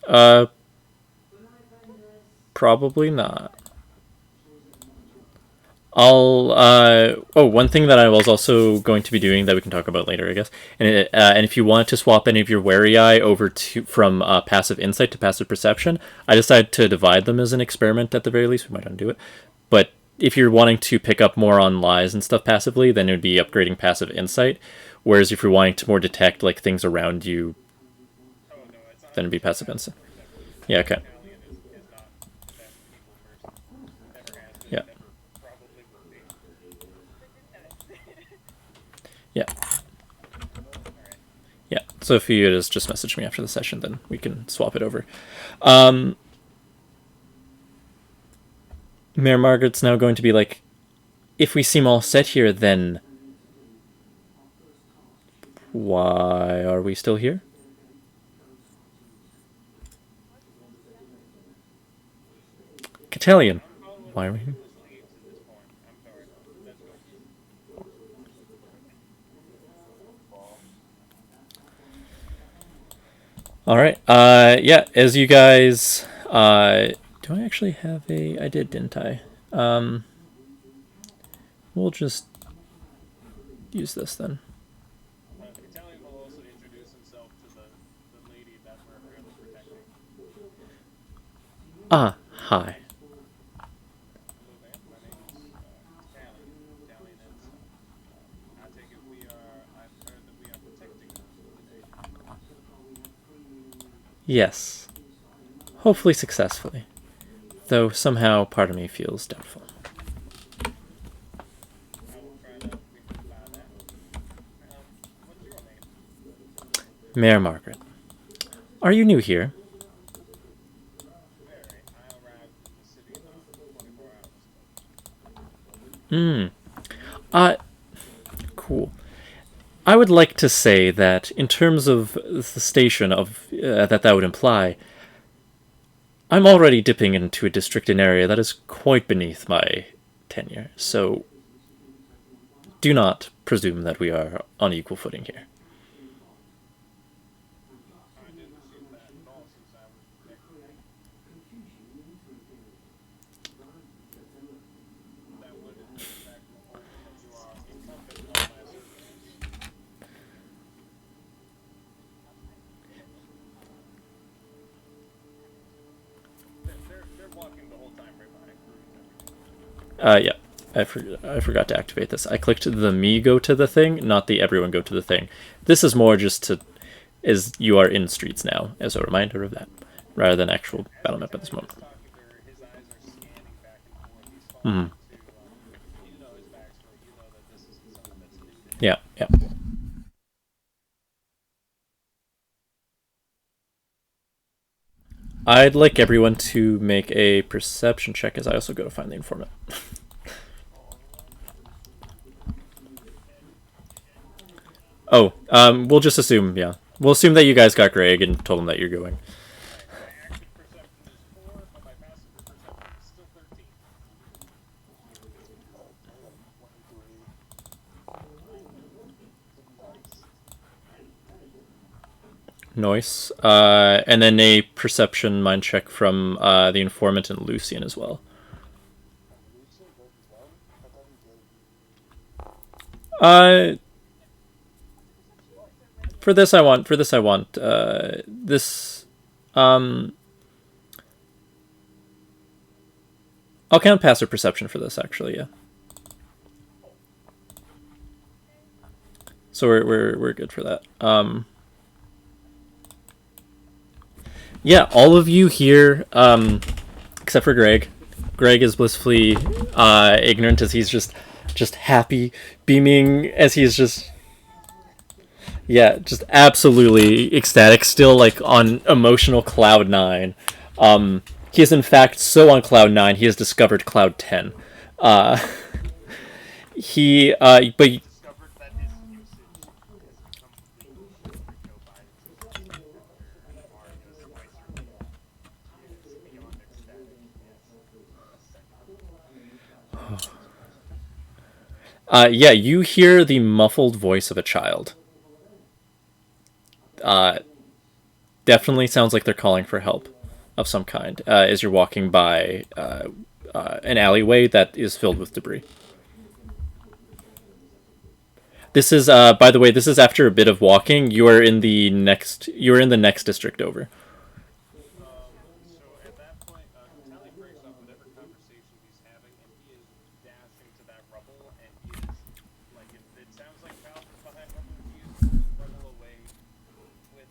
Uh, probably not. One thing that I was also going to be doing that we can talk about later, I guess. And if you want to swap any of your wary eye over to from passive insight to passive perception, I decided to divide them as an experiment at the very least. We might undo it, but if you're wanting to pick up more on lies and stuff passively, then it would be upgrading passive insight. Whereas if you're wanting to more detect like things around you, Oh no, it's then it'd be 100% passive passive insight. perception. Yeah. Okay. Catalian is not the best people person. Never has been, Yeah. never probably will be. Yeah. Alright. Yeah. So if you just message me after the session, then we can swap it over. Um, Mayor Margaret's now going to be like, if we seem all set here, then why are we still here? Catalion, I'm following why are we along here? with this leads at this point. I'm sorry. Let's go. All right. Yeah. As you guys, do I actually have a? I did, didn't I? We'll just use this then. Italian will also introduce himself to the lady that we're apparently protecting. Ah, hi. Hello there. My name is Italian. Italian and son. I take it we are. I've heard that we are protecting her today. Yes. Hopefully successfully. Though somehow part of me feels doubtful. I will try to rectify that. What's your name? Mayor Margaret, are you new here? Very. I arrived in the city about 24 hours Hmm. Uh, cool. I would like to say that in terms of the station of that would imply, I'm already dipping into a district and area that is quite beneath my tenure. So do not presume that we are on equal footing here. I didn't assume that at all since I was protecting you. That would, in fact, inform me that you are incumbent on my services. They're walking the whole time right behind Cruz and everything. Yeah. I forgot to activate this. I clicked the me go to the thing, not the everyone go to the thing. This is more just to, is you are in streets now, as a reminder of that, rather than actual As battle map at this Italian moment. is talking to her, his eyes are scanning back and forth. He's Mm-hmm. following to, you know his backstory. You know that this isn't something that's new to him. Yeah, yeah. I'd like everyone to make a perception check as I also go to find the informant. Oh, we'll just assume, yeah. We'll assume that you guys got Greg and told him that you're going. Alright, my active perception is 4, but my passive perception is still 13. Noise. And then a perception mind check from the informant and Lucian as well. Uh, for this I want this. I'll count passive perception for this actually. Yeah. So we're good for that. Yeah, all of you here, except for Greg. Greg is blissfully ignorant as he's just happy, beaming as he's just just absolutely ecstatic, still like on emotional cloud 9. He is in fact so on cloud 9 he has discovered cloud 10. Uh, but He's discovered that his usage has become completely Joe Biden's usage. Mario's Spicer Mania. He is beyond ecstatic. He is a second. yeah, you hear the muffled voice of a child. Uh, Definitely sounds like they're calling for help of some kind as you're walking by an alleyway that is filled with debris. This is, by the way, this is after a bit of walking. You are in the next. You are in the next district over. So at that point, Italian breaks off whatever conversation he's having, and he is dashing to that rubble, and he is like, it sounds like Valve is behind rubble. He is pulling rubble away with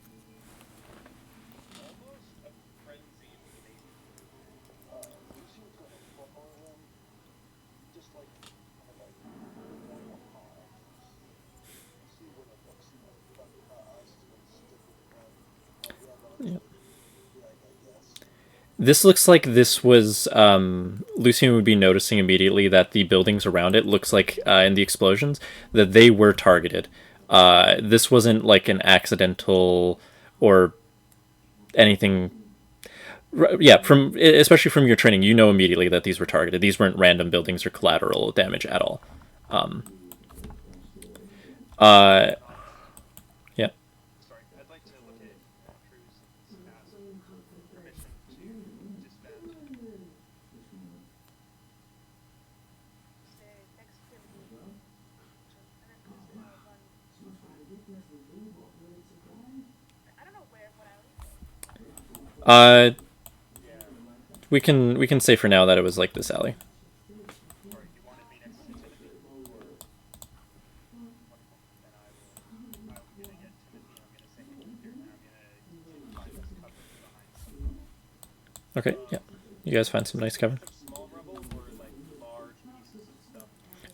almost a frenzied pace. This looks like this was Lucian would be noticing immediately that the buildings around it looks like in the explosions that they were targeted. This wasn't like an accidental or anything. Yeah, from especially from your training, you know immediately that these were targeted. These weren't random buildings or collateral damage at all. Um, uh, yeah. Sorry, I'd like to look at Cruz and ask permission to disband. Say next activity, and then Cruz gonna run. I don't know where, what alley. Uh, Yeah. we can say for now that it was like this alley. Or you wanted me next to Timothy? Or wonderful. Then I will be gonna get Timothy and I'm gonna say, hey, here, and I'm gonna find us cover behind some. Okay, yeah. You guys find some nice cover. Of small rubble or like large pieces of stuff.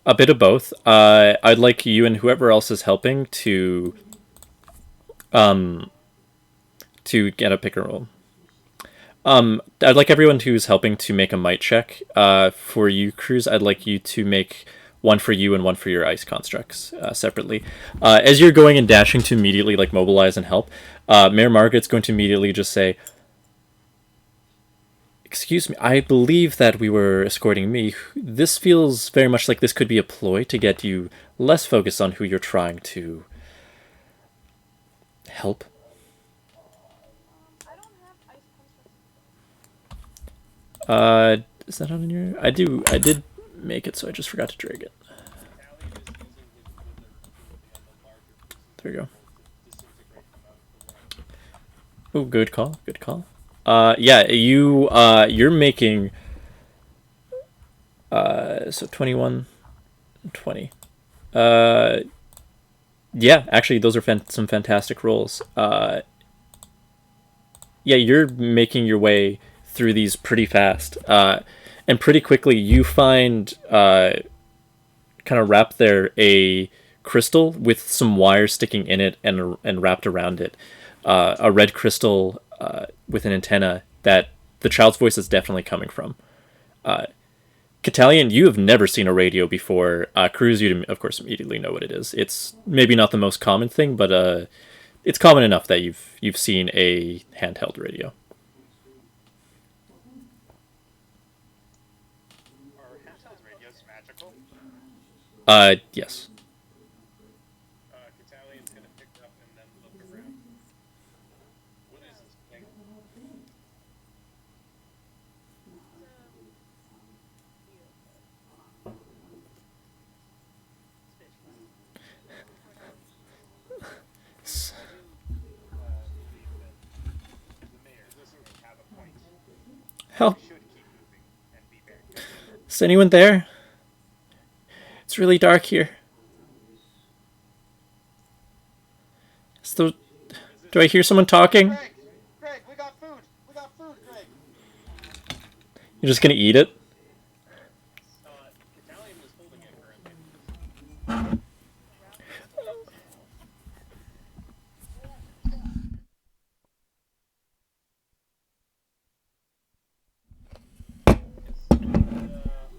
A bit of both. I'd like you and whoever else is helping um to get a pick and roll. I'd like everyone who's helping to make a might check. For you, Cruz, I'd like you to make one for you and one for your ice constructs separately. As you're going and dashing to immediately like mobilize and help, Mayor Margaret's going to immediately just say, "Excuse me, I believe that we were escorting me. This feels very much like this could be a ploy to get you less focused on who you're trying to help." I don't have ice constructs. Is that on your? I did make it, so I just forgot to drag it. Italian is using his wither ability on the larger pieces There of you go. rubble to disintegrate them out of the way. Oh, good call. Good call. Yeah, you're making so 21, 20. Uh, yeah, actually, those are some fantastic rolls. Yeah, you're making your way through these pretty fast. And pretty quickly, you find kind of wrapped there a crystal with some wires sticking in it and wrapped around it. A red crystal with an antenna that the child's voice is definitely coming from. Catalian, you have never seen a radio before. Cruz, you of course immediately know what it is. It's maybe not the most common thing, but it's common enough that you've seen a handheld radio. Are handheld radios magical? Yes. Italian's gonna pick it up and then look around. What is this thing? I do believe that the mayor may have a point. Help! We should keep moving and be very good. Is anyone there? It's really dark here. So, do I hear someone talking? Greg, we got food. We got food, Greg. You're just gonna eat it? Italian was holding it currently.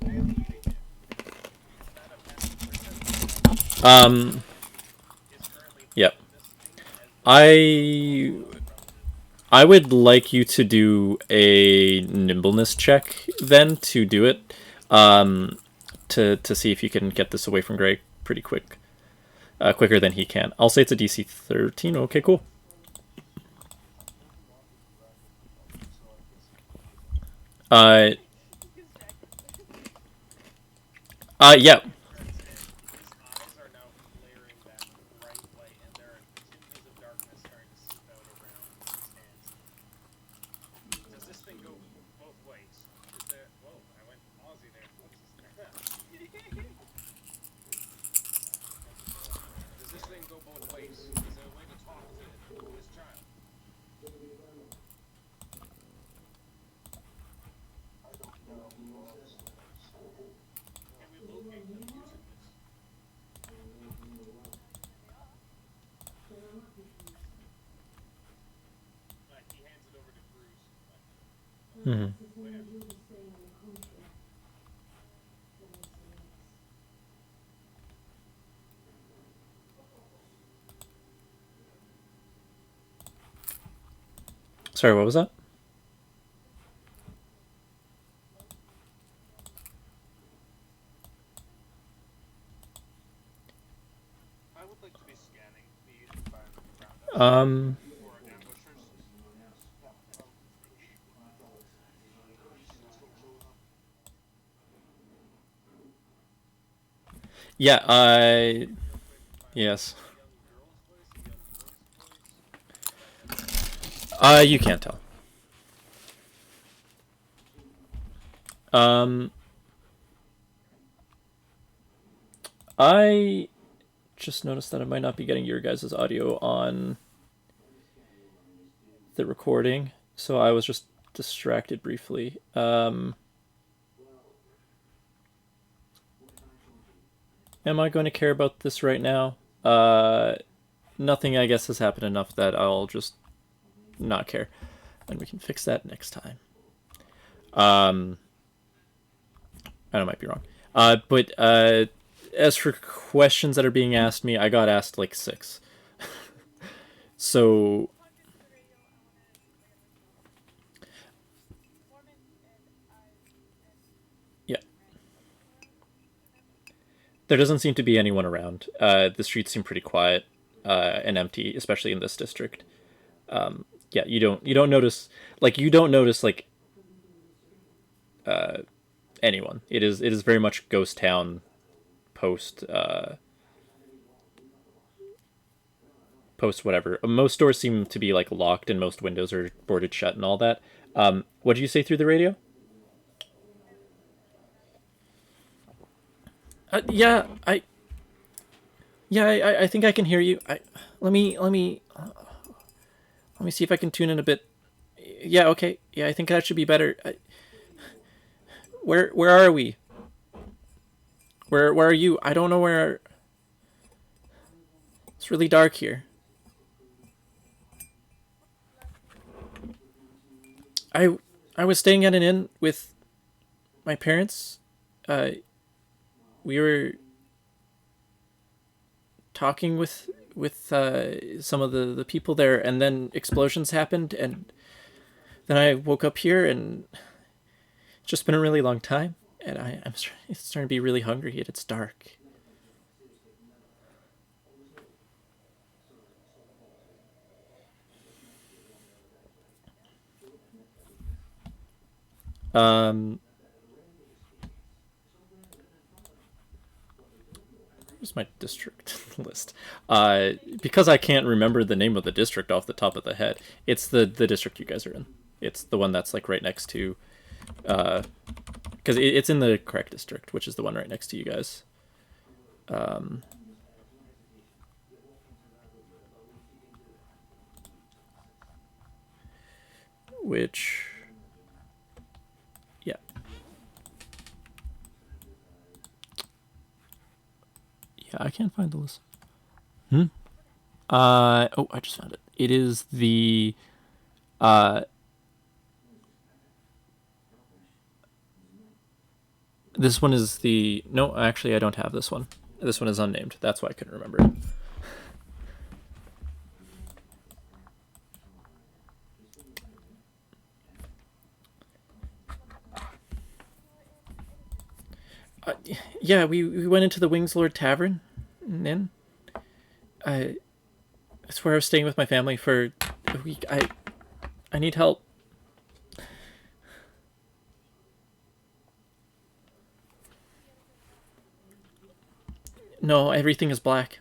I am eating it. Is that a passive perception? Um, Is currently yep. this thing as I would like you to do a nimbleness check then to do it. To see if you can get this away from Greg pretty quick. Quicker than he can. I'll say it's a DC 13. Okay, cool. Uh, yeah. his eyes are now flaring that bright light, and there are chimneys of darkness starting to seep out around his hands. Does this thing go both ways? Is there? Whoa! I went Aussie there. Does this thing go both ways? Is there a way to talk to this child? Can we locate them? Sorry, what was that? I would like to be scanning the environment around us Um, for ambushers. yeah, Real quick, yes. is that a young girl's voice, a young boy's voice? Can I tell? You can't tell. Um, I just noticed that I might not be getting your guys' audio on the recording, so I was just distracted briefly. Am I going to care about this right now? Nothing, I guess, has happened enough that I'll just not care, and we can fix that next time. I might be wrong. But as for questions that are being asked me, I got asked like 6. So Plug into the radio. I want to play a Mormon and I yeah, and there doesn't seem to be anyone around. The streets seem pretty quiet and empty, especially in this district. Yeah, you don't notice like anyone. It is very much ghost town post post whatever. Most stores seem to be like locked and most windows are boarded shut and all that. What did you say through the radio? Yeah, I think I can hear you. Let me see if I can tune in a bit. Yeah, okay. Yeah, I think that should be better. Where are we? Where are you? I don't know where. It's really dark here. I I was staying at an inn with my parents. Uh, we were talking with some of the people there, and then explosions happened, and then I woke up here, and it's just been a really long time, and I'm starting to be really hungry, and it's dark. Um, Where's my district list? Because I can't remember the name of the district off the top of the head. It's the district you guys are in. It's the one that's like right next to, because it's in the correct district, which is the one right next to you guys. Um, which, yeah, yeah, I can't find the list. Oh, I just found it. It is the, uh, this one is the, no, actually, I don't have this one. This one is unnamed. That's why I couldn't remember it. Uh, yeah, we went into the Wings Lord Tavern, and then that's where I was staying with my family for a week. I need help. No, everything is black.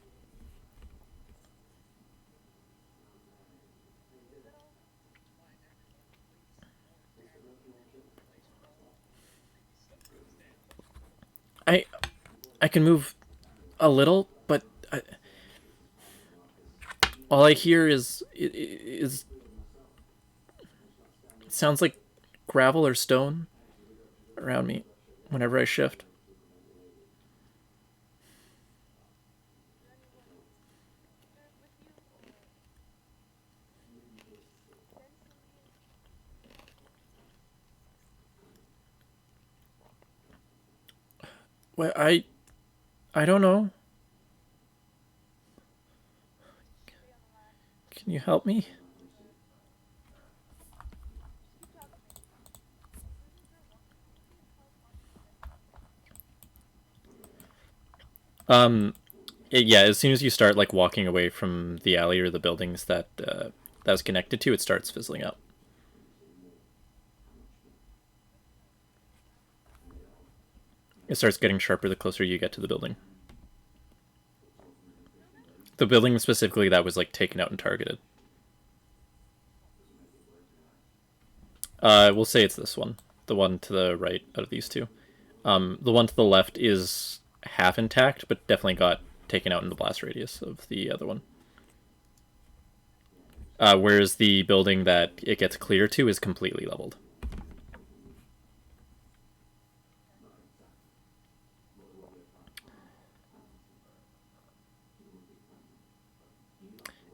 I I can move a little, but all I hear is it sounds like gravel or stone around me whenever I shift. Well, I don't know. Can you help me? Yeah, as soon as you start like walking away from the alley or the buildings that that was connected to, it starts fizzling out. It starts getting sharper the closer you get to the building. The building specifically that was like taken out and targeted. We'll say it's this one, the one to the right out of these two. The one to the left is half intact, but definitely got taken out in the blast radius of the other one. Whereas the building that it gets clear to is completely leveled.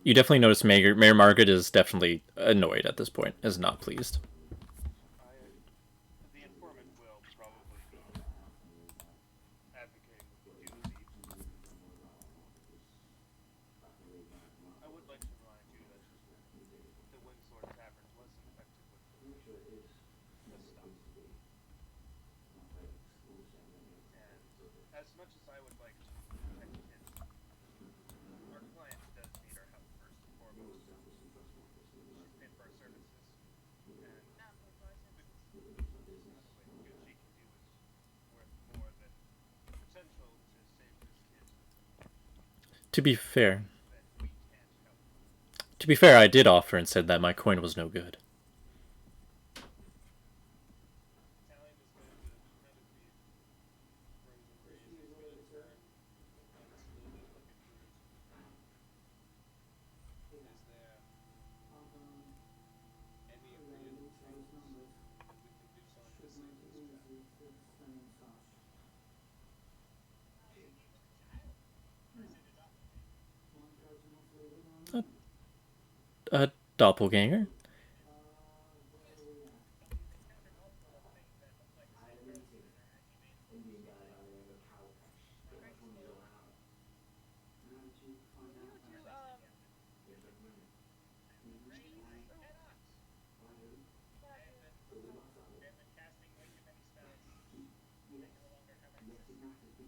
You definitely notice Mayor Margaret is definitely annoyed at this point, is not pleased. The informant will probably be advocating doozy. I would like to remind you that the Windsor Tavern was infected with the stuff. And as much as I would like to protect kids, our client does need our help first and foremost. She's paid for our services, and Not paid for our services. nothing good she can do is worth more than the potential to save this kid To be fair, that we can't help. I did offer and said that my coin was no good. Italian is going to kind of be frozen raised. He's going to turn and slowly look at Cruz. Is there any agreement that we can do something to save this child? A doppelganger? You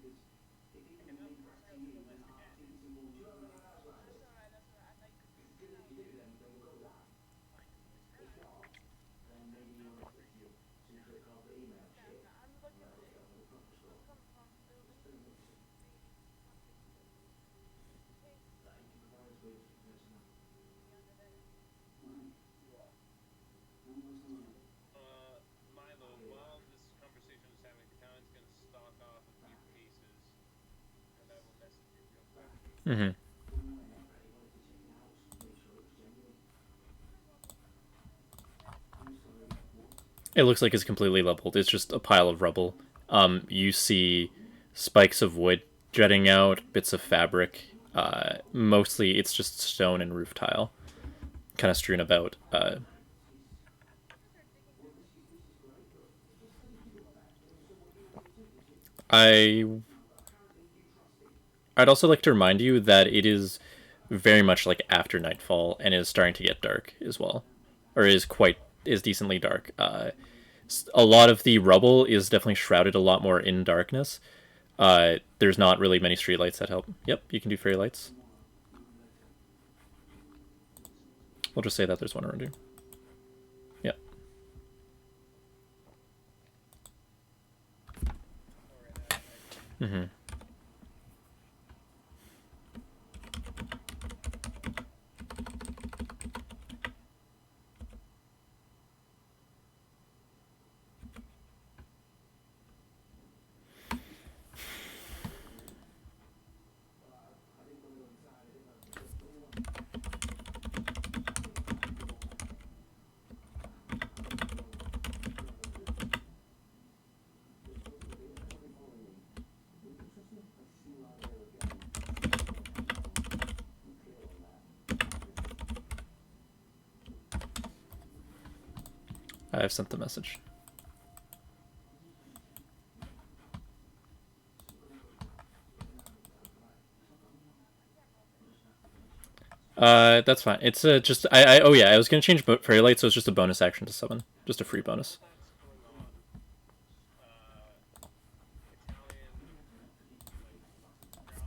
two, cheese or cannot do it. They have been casting way too many spells. They no longer have access. I can help you research the list again. That's alright, that's alright. I thought you could do that. Yeah, I'm looking at come from building. Okay, under there. Milo, while this conversation is happening, the Italian's going to stock off a few cases, and I will message you real quick. Mm-hmm. It looks like it's completely leveled. It's just a pile of rubble. You see spikes of wood jutting out, bits of fabric. Mostly it's just stone and roof tile, kind of strewn about. I I'd also like to remind you that it is very much like after nightfall and is starting to get dark as well, or is decently dark. A lot of the rubble is definitely shrouded a lot more in darkness. There's not really many streetlights that help. Yep, you can do fairy lights. We'll just say that there's one around you. Yep. Mm-hmm. I've sent the message. That's fine. It's just oh yeah, I was gonna change fairy light, so it's just a bonus action to summon, just a free bonus. That's going on. Italian, like,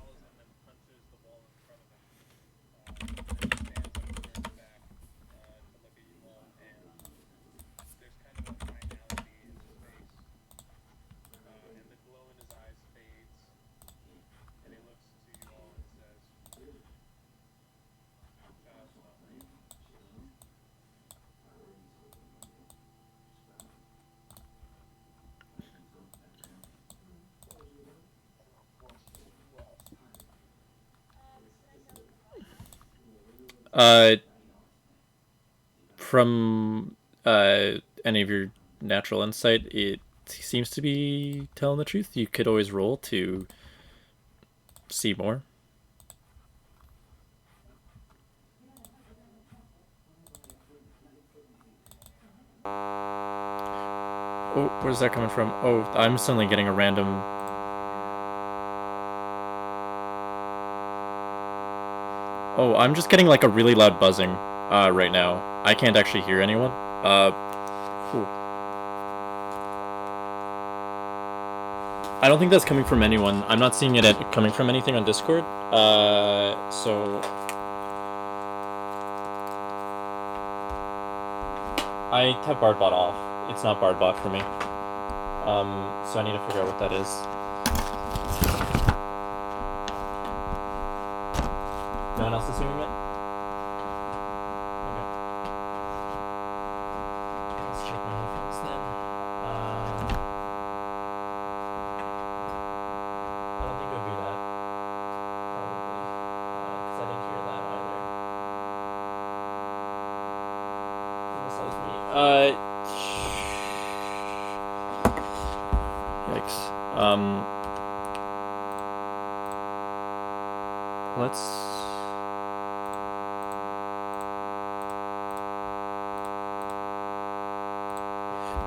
Uh, from any of your natural insight, it seems to be telling the truth. You could always roll to see more. Oh, where's that coming from? Oh, I'm suddenly getting a random. Oh, I'm just getting like a really loud buzzing right now. I can't actually hear anyone. Cool. I don't think that's coming from anyone. I'm not seeing it coming from anything on Discord. So I have Bardbot off. It's not Bardbot for me. So I need to figure out what that is. No one else is hearing it? Okay. Let's check my headphones then. I don't think it would be that. Probably. Because I didn't hear that either. Unless that was me. Yikes. Let's...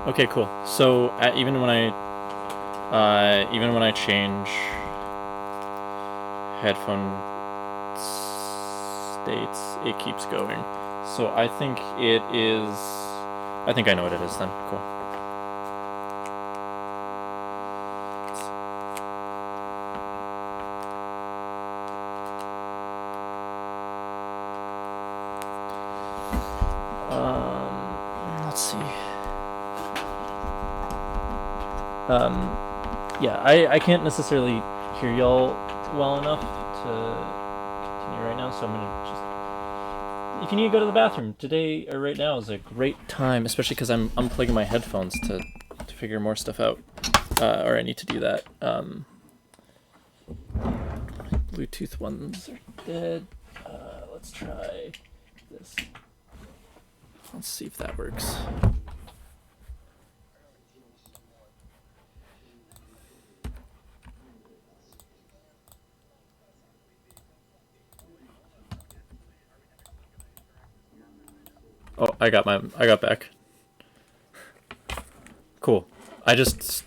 Okay, cool. So even when I change headphone states, it keeps going. So I think it is. I think I know what it is then. Cool. Let's see. Yeah, I can't necessarily hear y'all well enough to continue right now, so I'm gonna just. If you need to go to the bathroom today or right now is a great time, especially because I'm unplugging my headphones to figure more stuff out, or I need to do that. Bluetooth ones are dead. Let's try this. Let's see if that works. Oh, I got back. Cool. I just...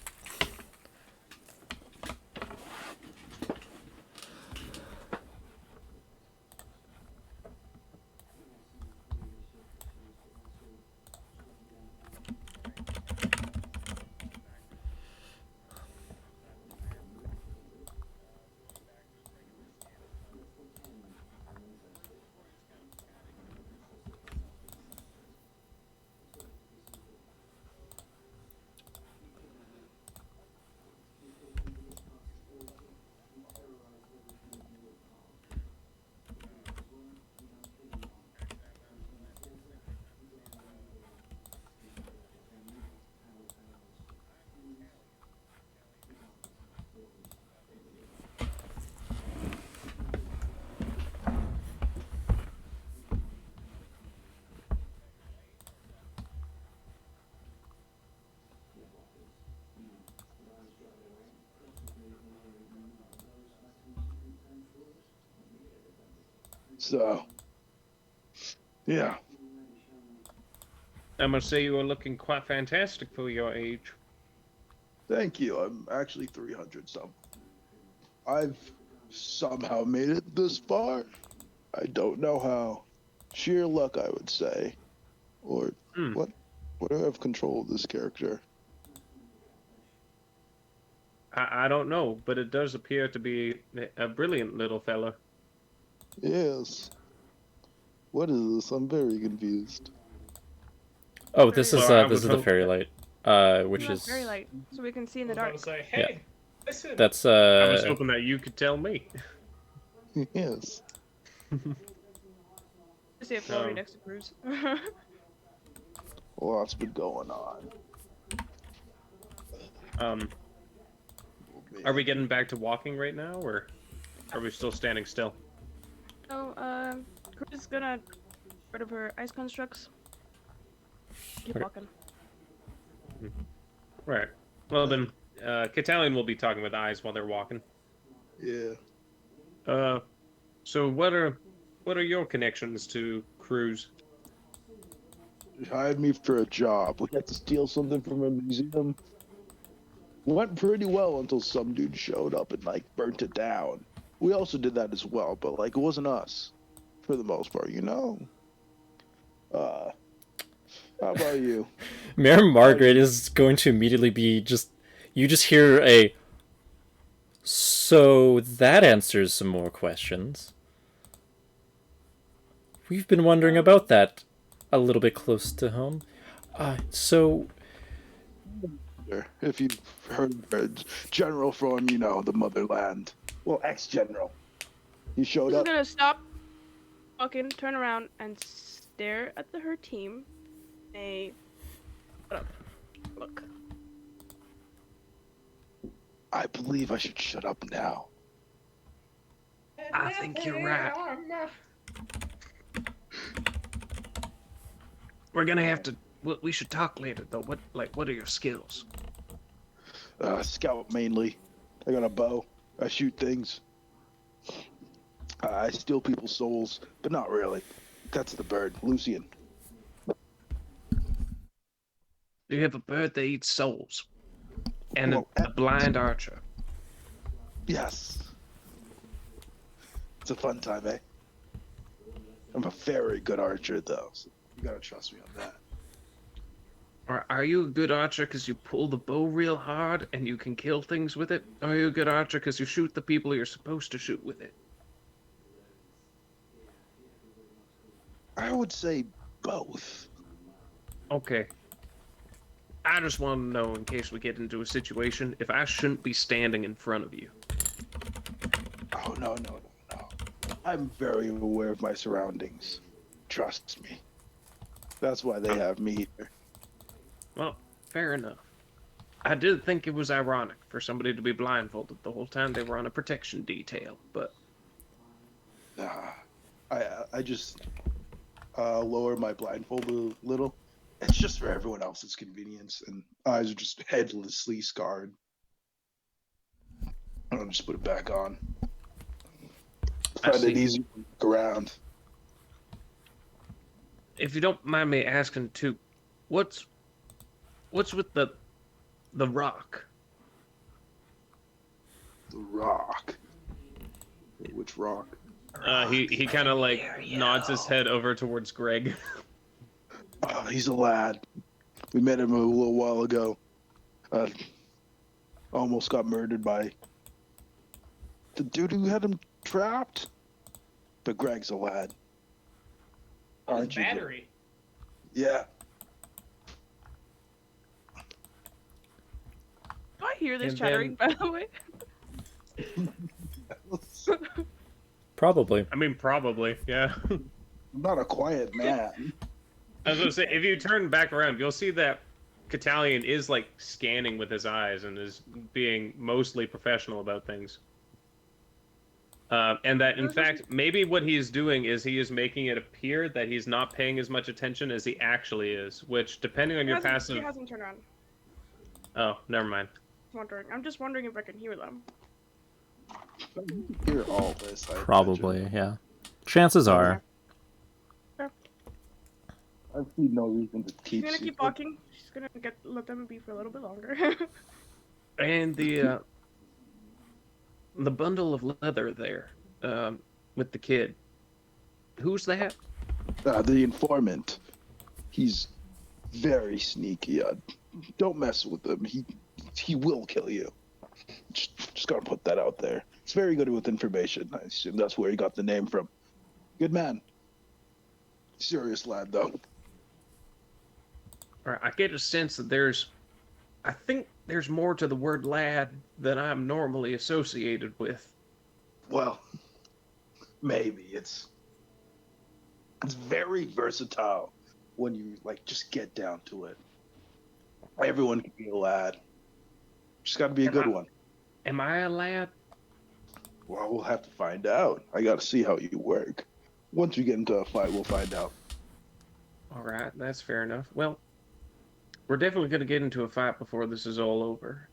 So, yeah. I must say you are looking quite fantastic for your age. Thank you. I'm actually 300 some. I've somehow made it this far. I don't know how. Sheer luck, I would say. Or what? What do I have control of this character? I don't know, but it does appear to be a brilliant little fella. Yes. What is this? I'm very confused. Oh, this is Well, this is the fairy light, which No, is very light, so we can see in the I dark. was about to say, hey, listen. that's I was hoping that you could tell me. Yes. I see a floaty next to Cruz. Lots been going on. Are we getting back to walking right now, or are we still standing still? So, Cruz Just gonna get rid of her ice constructs. Keep Okay. walking. Right. Well then, Catalion will be talking with Eyes while they're walking. Yeah. So what are your connections to Cruz? He hired me for a job. We had to steal something from a museum. Went pretty well until some dude showed up and like burnt it down. We also did that as well, but like it wasn't us for the most part, you know. How about you? Mayor Margaret is going to immediately be just. You just hear a. So that answers some more questions. We've been wondering about that a little bit close to home. So. If you've heard General from, you know, the motherland. Well, ex-general. He showed She's up. gonna stop walking, turn around, and stare at her team. Look. I believe I should shut up now. I think you're right. We're gonna have to. We should talk later, though. What are your skills? Scout mainly. I got a bow. I shoot things. I steal people's souls, but not really. That's the bird, Lucian. You have a bird that eats souls, and Well, a blind archer. Yes. It's a fun time, eh? I'm a very good archer, though, so you gotta trust me on that. Are you a good archer because you pull the bow real hard and you can kill things with it? Or are you a good archer because you shoot the people you're supposed to shoot with it? I would say both. Okay. I just want to know, in case we get into a situation, if I shouldn't be standing in front of you. Oh, no. I'm very aware of my surroundings. Trust me. That's why they have me here. Well, fair enough. I did think it was ironic for somebody to be blindfolded the whole time they were on a protection detail, but... Nah. I just lower my blindfold a little. It's just for everyone else's convenience, and eyes are just headlessly scarred. I'll just put it back on. Find it easy to look around. If you don't mind me asking, too, what's with the rock? The rock. Which rock? He kind of like nods his head over towards Greg. Oh, he's a lad. We met him a little while ago. Almost got murdered by the dude who had him trapped. But Greg's a lad. Aren't you? Battery. Yeah. Do I hear this And chattering, by the way? Probably. I mean, probably, yeah. I'm not a quiet man. I was gonna say, if you turn back around, you'll see that Catalion is like scanning with his eyes and is being mostly professional about things. And that, in fact, maybe what he's doing is he is making it appear that he's not paying as much attention as he actually is, which, depending on your He passive... hasn't turned on. Oh, never mind. I'm just wondering if I can hear them. Hear all this. I Probably, imagine. yeah. Chances are. I see no reason to She's teach gonna you. keep walking. She's gonna let them be for a little bit longer. And the bundle of leather there, with the kid. Who's that? The informant. He's very sneaky. Don't mess with him. He will kill you. Just gotta put that out there. He's very good with information. I assume that's where he got the name from. Good man. Serious lad, though. Or I get a sense that I think there's more to the word lad than I'm normally associated with. Well, maybe it's very versatile when you like just get down to it. Everyone can be a lad. Just got to be a good one. Am I a lad? Well, we'll have to find out. I got to see how you work. Once we get into a fight, we'll find out. All right, that's fair enough. Well, we're definitely going to get into a fight before this is all over.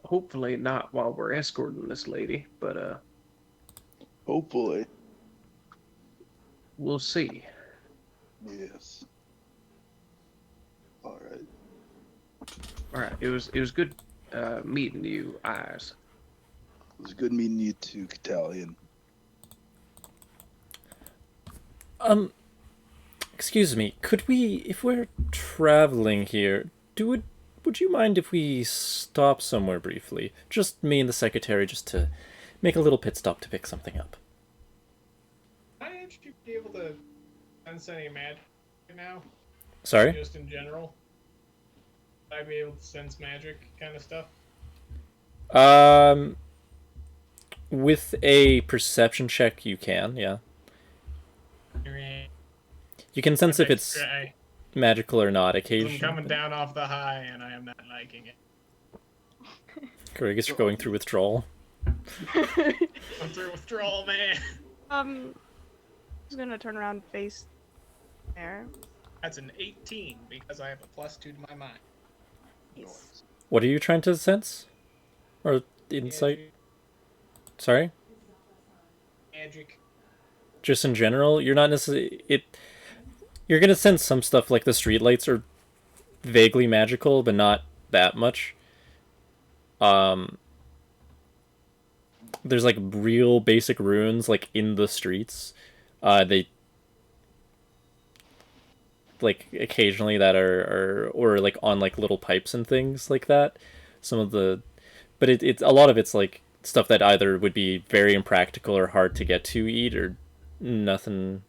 Hopefully not while we're escorting this lady, but Hopefully. we'll see. Yes. All right. All right, it was good meeting you, Eyes. It was good meeting you too, Catalion. Excuse me, could we, if we're traveling here, would you mind if we stop somewhere briefly? Just me and the secretary, just to make a little pit stop to pick something up. Might you be able to sense any magic right now? Sorry? Just in general? I'd be able to sense magic kind of stuff. With a perception check, you can, yeah. You can sense if it's Try. magical or not I'm occasionally. coming down off the high, and I am not liking it. I guess you're going through withdrawal. I'm through withdrawal, man. I'm just gonna turn around and face there. That's an 18 because I have a +2 to my mind. Nice. What are you trying to sense? Or insight? Sorry? Magic. Just in general, you're not necessarily you're gonna sense some stuff like the streetlights are vaguely magical, but not that much. There's like real basic runes like in the streets. They like occasionally that are or like on like little pipes and things like that. Some of the, but it's a lot of it's like stuff that either would be very impractical or hard to get to eat or nothing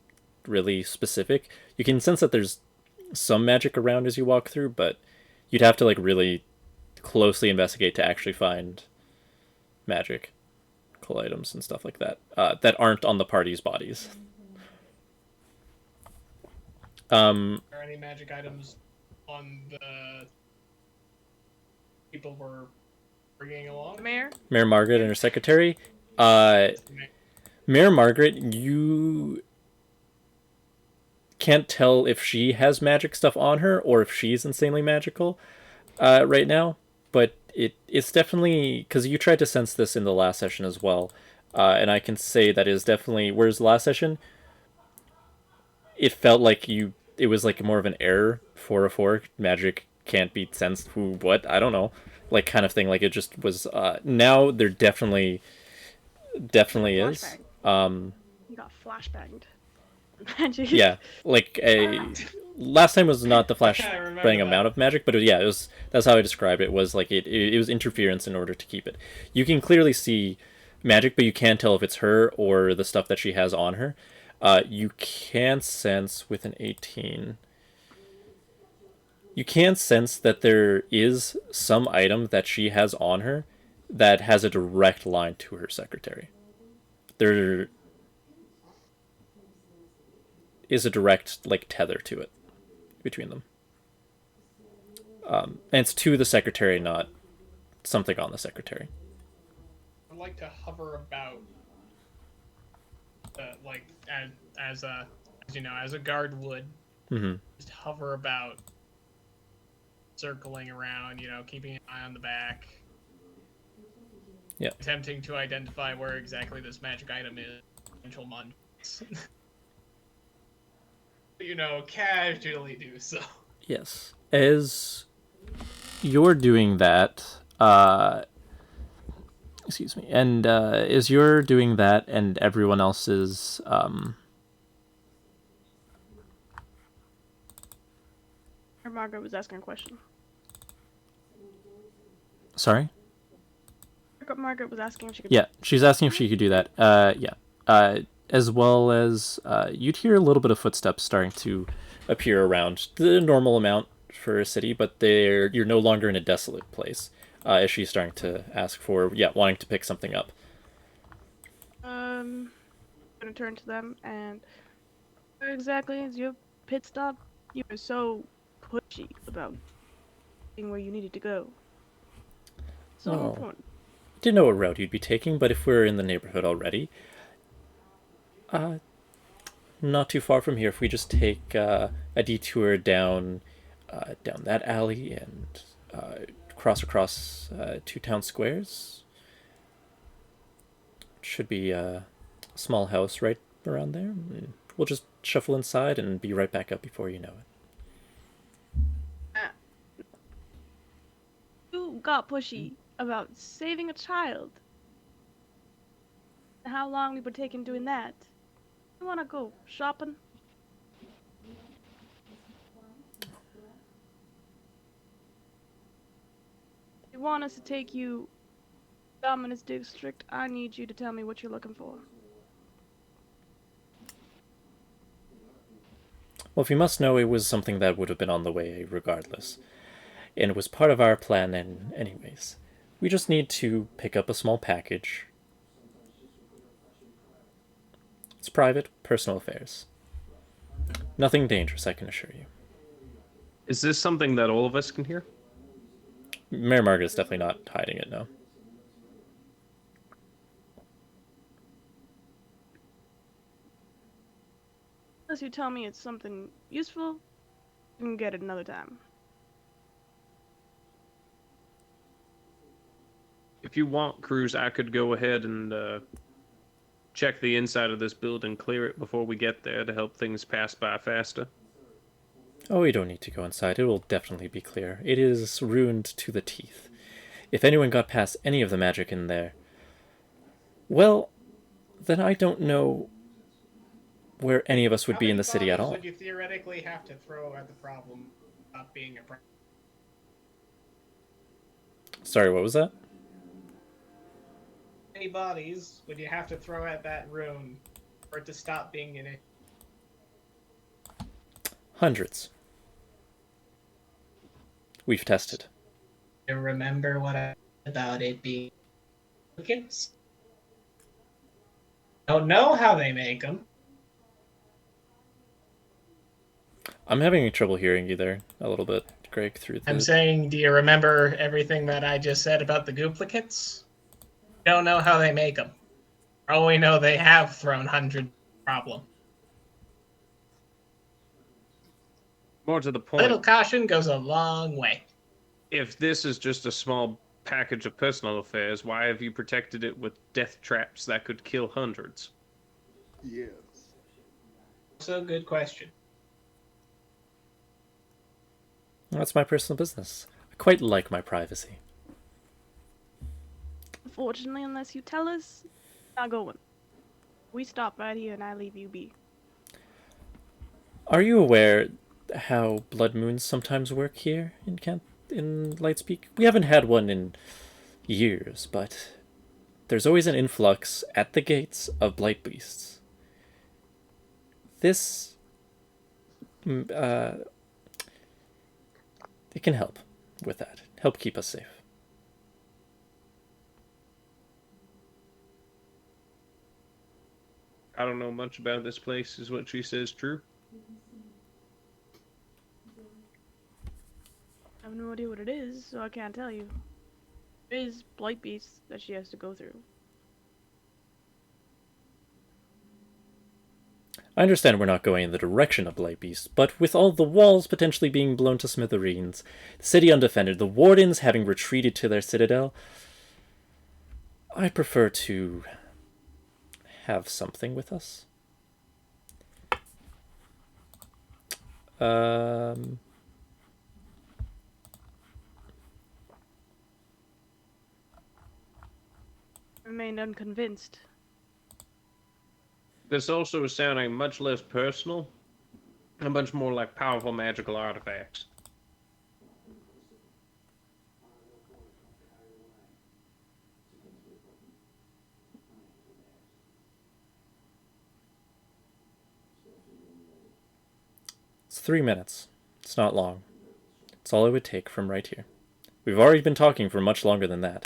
really specific. You can sense that there's some magic around as you walk through, but you'd have to like really closely investigate to actually find magical items and stuff like that that aren't on the party's bodies. Are any magic items on the people we're bringing along? Mayor? Mayor Margaret and her secretary. Mayor Margaret, you can't tell if she has magic stuff on her or if she's insanely magical right now, but it's definitely, because you tried to sense this in the last session as well, and I can say that is definitely, whereas the last session, it felt like it was like more of an error, 404, magic can't be sensed, what, I don't know, like kind of thing, like it just was, now there definitely is. You got flashbanged. Magic. Yeah, like last time was not the flashbang amount of magic, but that's how I described it. Was like it was interference in order to keep it. You can clearly see magic, but you can't tell if it's her or the stuff that she has on her. You can sense with an 18. You can sense that there is some item that she has on her that has a direct line to her secretary. There is a direct like tether to it between them, and it's to the secretary, not something on the secretary. I'd like to hover about, like as you know, as a guard would. Mm-hmm. Just hover about, circling around, you know, keeping an eye on the back. Yeah. Attempting to identify where exactly this magic item is. Potential months. You know, casually do so. Yes. As you're doing that, excuse me, and as you're doing that and everyone else is, Margaret was asking a question. Sorry? Margaret was asking if she could... Yeah, she's asking if she could do that. As well as you'd hear a little bit of footsteps starting to appear around, the normal amount for a city, but you're no longer in a desolate place. As she's starting to ask for, wanting to pick something up. I'm gonna turn to them and exactly as your pit stop, you were so pushy about being where you needed to go. So important. Didn't know what route you'd be taking, but if we're in the neighborhood already, not too far from here. If we just take a detour down that alley and cross across 2 town squares, should be a small house right around there. And we'll just shuffle inside and be right back up before you know it. You got pushy about saving a child. How long we were taking doing that? You wanna go shopping? If you want us to take you to Dominus District, I need you to tell me what you're looking for. Well, if you must know, it was something that would have been on the way regardless. And it was part of our plan anyways. We just need to pick up a small package. It's private, personal affairs. Nothing dangerous, I can assure you. Is this something that all of us can hear? Mayor Margaret's definitely not hiding it, no. Unless you tell me it's something useful, you can get it another time. If you want, Cruz, I could go ahead and check the inside of this building, clear it before we get there to help things pass by faster. Oh, you don't need to go inside. It will definitely be clear. It is ruined to the teeth. If anyone got past any of the magic in there, well, then I don't know where any of us would be in the city at all. Would you theoretically have to throw at the problem of being a problem? Sorry, what was that? How many bodies would you have to throw at that room for it to stop being in it? Hundreds. We've tested. You remember what I said about it being duplicates? Don't know how they make them. I'm having trouble hearing you there a little bit, Greg, through the... I'm saying, do you remember everything that I just said about the duplicates? Don't know how they make them. For all we know, they have thrown hundred problem. More to the point, Little caution goes a long way. if this is just a small package of personal affairs, why have you protected it with death traps that could kill hundreds? Yes. So good question. That's my personal business. I quite like my privacy. Unfortunately, unless you tell us, not going. We stop right here and I leave you be. Are you aware how blood moons sometimes work here in Lightspeak? We haven't had one in years, but there's always an influx at the gates of blight beasts. This it can help with that. Help keep us safe. I don't know much about this place, is what she says true? I have no idea what it is, so I can't tell you. There is blight beasts that she has to go through. I understand we're not going in the direction of blight beasts, but with all the walls potentially being blown to smithereens, the city undefended, the wardens having retreated to their citadel, I prefer to have something with us. Remained unconvinced. This also is sounding much less personal and much more like powerful magical artifacts. It's 3 minutes. It's not long. It's all it would take from right here. We've already been talking for much longer than that.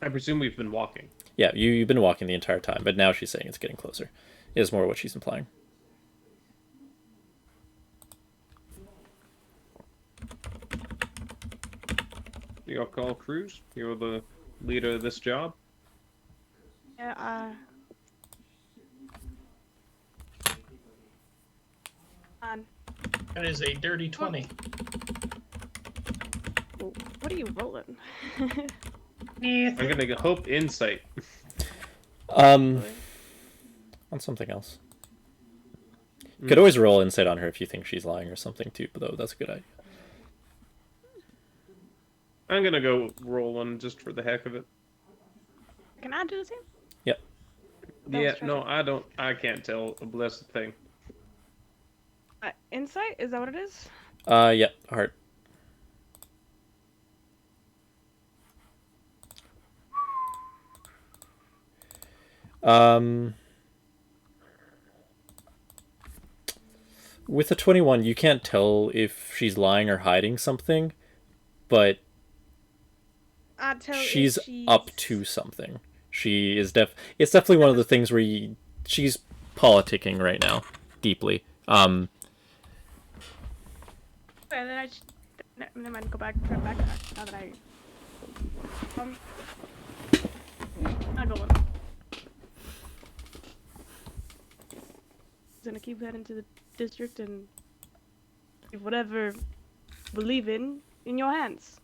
I presume we've been walking. Yeah, you've been walking the entire time, but now she's saying it's getting closer. Is more what she's implying. Your call, Cruz. You're the leader of this job. Yeah, On. That is a dirty 20. Well, what are you rolling? I'm gonna hope insight. On something else. You could always roll insight on her if you think she's lying or something too, but though that's a good idea. I'm gonna go roll one just for the heck of it. Can I do the same? Yep. That was Yeah, treasure. no, I don't. I can't tell a blessed thing. Insight? Is that what it is? Yeah, heart. With a 21, you can't tell if she's lying or hiding something, but I'd tell she's if she's up to something. She is It's definitely one of the things where she's politicking right now, deeply. And then never mind. Go back. Try back. Now that I'm going. Gonna keep heading to the district and leave whatever you believe in your hands.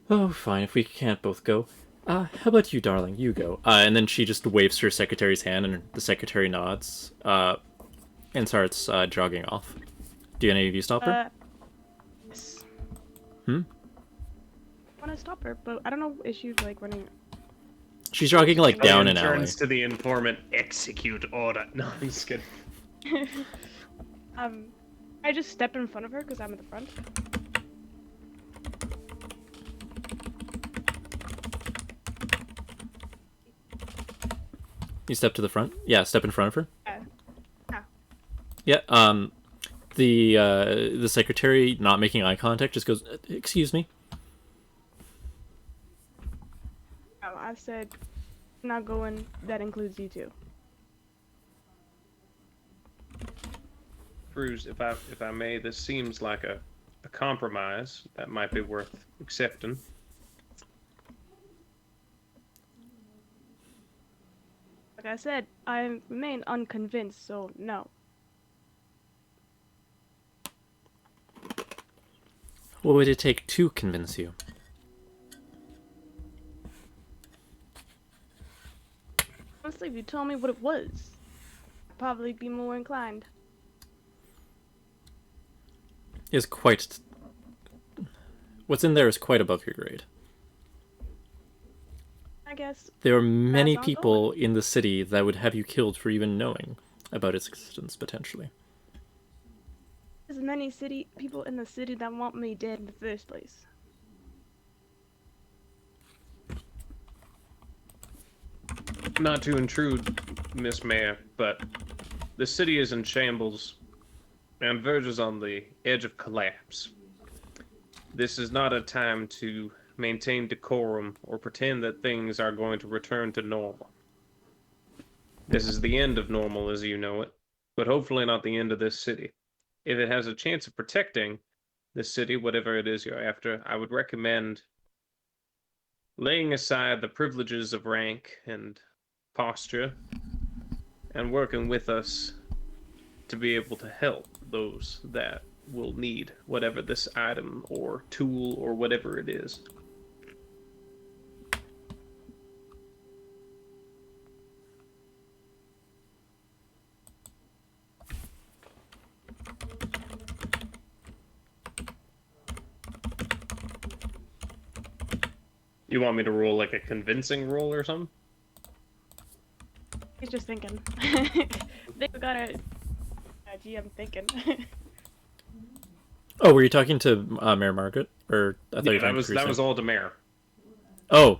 Oh, fine. If we can't both go, how about you, darling? You go. And then she just waves her secretary's hand, and the secretary nods. And starts jogging off. Do any of you stop her? Yes. Hmm? I want to stop her, but I don't know if she's like running. She's jogging like down an alley. Turns to the informant. Execute order. No, I'm just kidding. I just step in front of her because I'm at the front. You step to the front? Yeah, step in front of her. Yeah. Yeah. The secretary, not making eye contact, just goes, "Excuse me." Oh, I said, not going. That includes you too. Cruz, if I may, this seems like a compromise that might be worth accepting. Like I said, I remain unconvinced, so no. What would it take to convince you? Honestly, if you told me what it was, I'd probably be more inclined. Is quite. What's in there is quite above your grade. I guess. There are many That's people in the city that would have you killed for even knowing about its existence, potentially. There's many people in the city that want me dead in the first place. Not to intrude, Miss Mayor, but the city is in shambles and verges on the edge of collapse. This is not a time to maintain decorum or pretend that things are going to return to normal. This is the end of normal as you know it, but hopefully not the end of this city. If it has a chance of protecting this city, whatever it is you're after, I would recommend laying aside the privileges of rank and posture and working with us to be able to help those that will need whatever this item or tool or whatever it is. You want me to roll like a convincing roll or something? He's just thinking. They got a GM thinking. Oh, were you talking to Mayor Margaret? Or I thought you were talking to that was all to Mayor. Oh.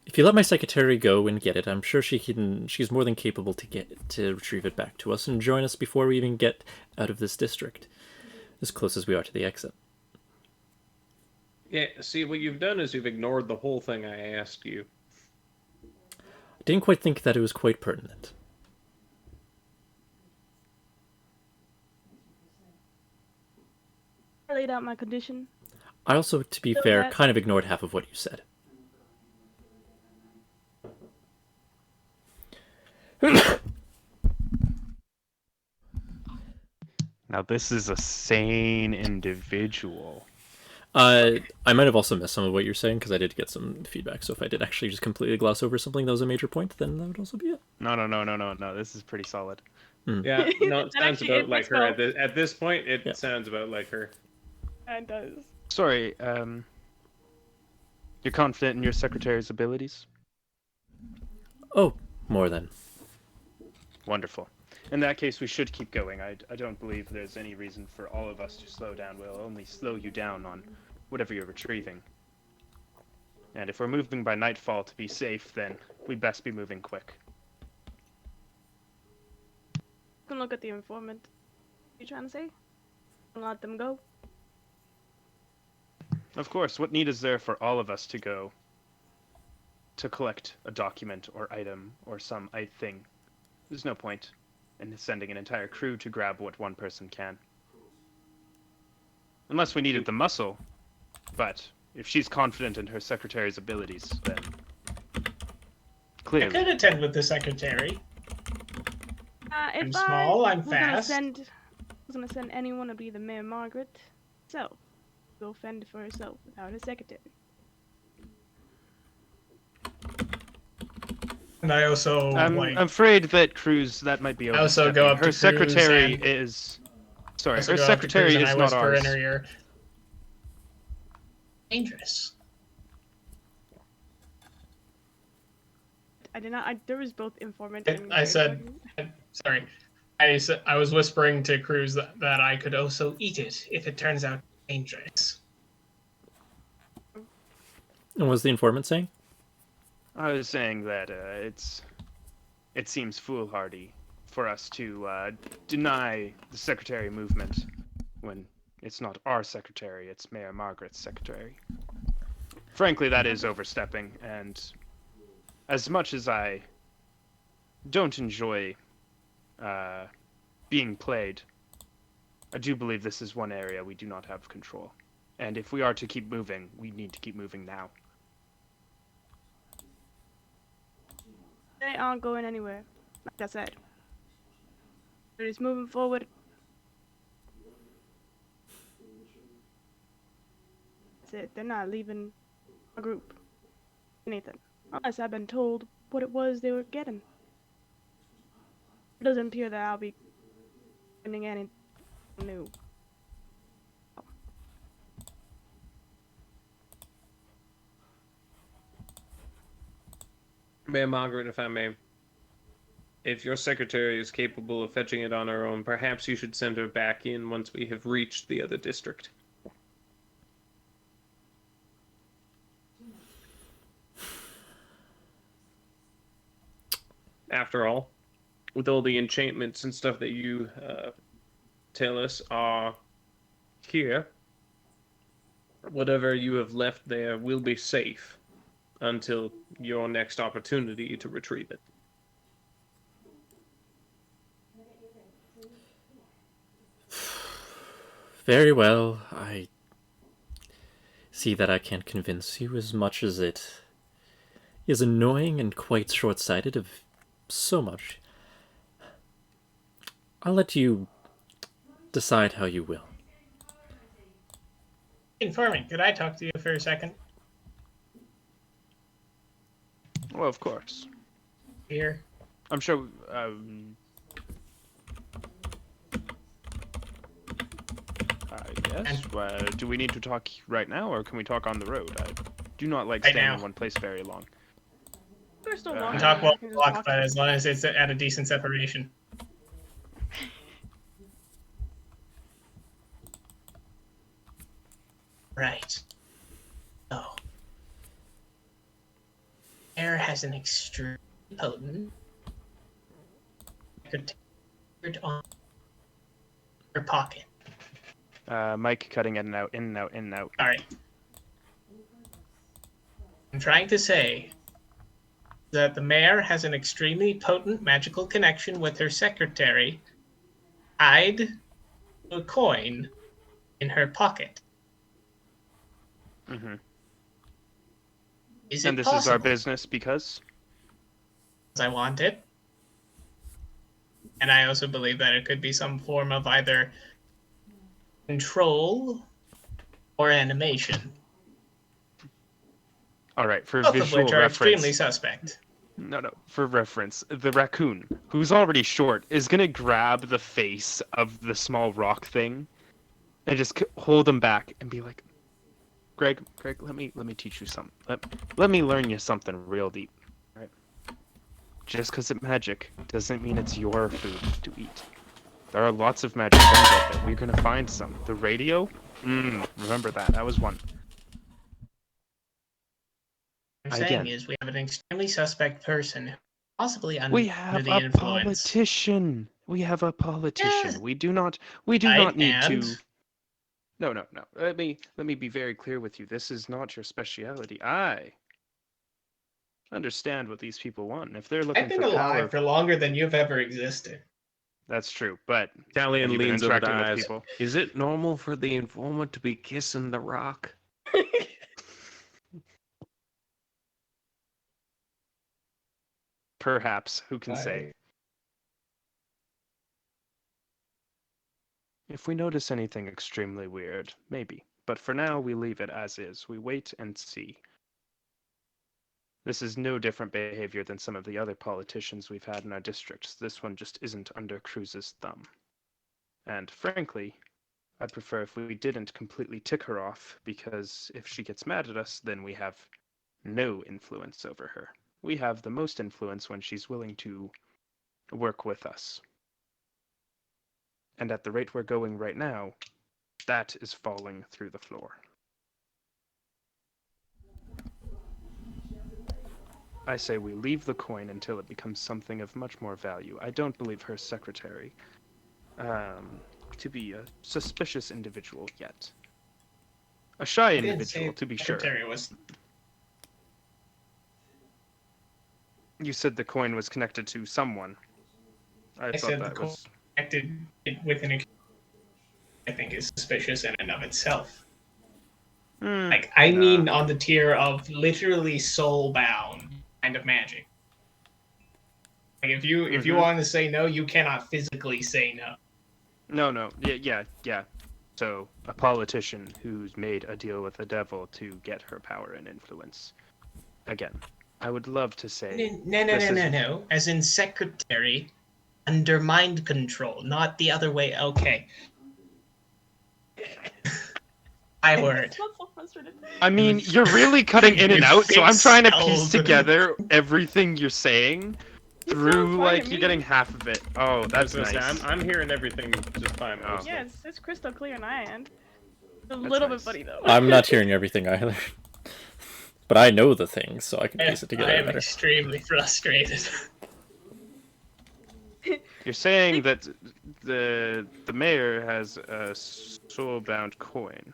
If you let my secretary go and get it, I'm sure she's more than capable to retrieve it back to us and join us before we even get out of this district. As close as we are to the exit. Yeah, see, what you've done is you've ignored the whole thing I asked you. I didn't quite think that it was quite pertinent. I laid out my condition. I also, to be fair, kind of ignored half of what you said. Now this is a sane individual. I might have also missed some of what you're saying because I did get some feedback. So if I did actually just completely gloss over something that was a major point, then that would also be it. No. This is pretty solid. Yeah, no, it That sounds actually- about it like makes her. sense. At this point, it Yeah. sounds about like her. It does. Sorry, you're confident in your secretary's abilities? Oh, more than. Wonderful. In that case, we should keep going. I don't believe there's any reason for all of us to slow down. We'll only slow you down on whatever you're retrieving. And if we're moving by nightfall to be safe, then we best be moving quick. You can look at the informant. What are you trying to say? Don't let them go. Of course, what need is there for all of us to go to collect a document or item or some thing? There's no point in sending an entire crew to grab what one person can. Unless we needed the muscle. But if she's confident in her secretary's abilities, then I clearly. could attend with the secretary. If I'm small, I'm was gonna fast. was gonna send anyone to be the Mayor Margaret, so go fend for herself without a secretary. And I also I'm like afraid that Cruz, that might be I also go overstepping. up to Her Cruz secretary and- is. Sorry, also her go up to secretary Cruz and is I not whisper ours. in her ear. Dangerous. I did not. There was both informant and. I said, sorry. I was whispering to Cruz that I could also eat it if it turns out dangerous. And what was the informant saying? I was saying that it seems foolhardy for us to deny the secretary movement when it's not our secretary, it's Mayor Margaret's secretary. Frankly, that is overstepping, and as much as I don't enjoy being played, I do believe this is one area we do not have control. And if we are to keep moving, we need to keep moving now. They aren't going anywhere. Like I said, they're just moving forward. That's it. They're not leaving a group. Nathan, unless I've been told what it was they were getting. It doesn't appear that I'll be finding anything new. Mayor Margaret, if I may, if your secretary is capable of fetching it on her own, perhaps you should send her back in once we have reached the other district. After all, with all the enchantments and stuff that you tell us are here, whatever you have left there will be safe until your next opportunity to retrieve it. Very well. I see that I can't convince you as much as it is annoying and quite short-sighted of so much. I'll let you decide how you will. Informant, could I talk to you for a second? Well, of course. Here. I'm sure. Yes. Do we need to talk right now, or can we talk on the road? I do not like Right staying now. in one place very long. We're still We walking. We talk We while can we just walk, but as long as it's at a decent separation. Right. So, air has an extremely potent on your pocket. Mike cutting in and out, in and out, in and out. All right. I'm trying to say that the mayor has an extremely potent magical connection with her secretary, tied to a coin in her pocket. Mm-hmm. Is it And this possible? is our business because. I want it. And I also believe that it could be some form of either control or animation, All right, for both of visual which are extremely reference. suspect. No, for reference, the raccoon, who's already short, is gonna grab the face of the small rock thing and just hold him back and be like, Greg, let me teach you something. Let me learn you something real deep. Right? Just because it's magic doesn't mean it's your food to eat. There are lots of magic things out there. We're gonna find some. The radio? Remember that. That was one. What I'm saying is we have an extremely suspect person, possibly under We have the a influence. politician. We have a politician. Yeah. We do not Right, need and? to. No. Let me be very clear with you. This is not your speciality. I understand what these people want. If they're looking I've been for alive power, for longer than you've ever existed. that's true. But Callian have you been leans over to interacting with eyes. people? Is it normal for the informant to be kissing the rock? Perhaps. Who can Right. say? If we notice anything extremely weird, maybe. But for now, we leave it as is. We wait and see. This is no different behavior than some of the other politicians we've had in our districts. This one just isn't under Cruz's thumb. And frankly, I'd prefer if we didn't completely tick her off, because if she gets mad at us, then we have no influence over her. We have the most influence when she's willing to work with us. And at the rate we're going right now, that is falling through the floor. I say we leave the coin until it becomes something of much more value. I don't believe her secretary to be a suspicious individual yet. A shy individual, to be sure. Secretary was. You said the coin was connected to someone. I thought said that the was... connected with an. I think is suspicious in and of itself. Like I mean, on the tier of literally soul-bound kind of magic. Like if you want to say no, you cannot physically say no. No. Yeah. So, a politician who's made a deal with the devil to get her power and influence. Again, I would love to say... No. As in secretary under mind control, not the other way. Okay. I word. I mean, you're really cutting in and out, so I'm trying to piece Expelled. together everything you're saying through, like, you're getting half of it. Oh, that's I was gonna nice. say, I'm hearing everything just fine. Oh. Yeah, it's crystal clear on my end. A That's little nice. bit funny though. I'm not hearing everything either. But I know the things, so I can piece it together I am better. extremely frustrated. You're saying that the mayor has a soul-bound coin.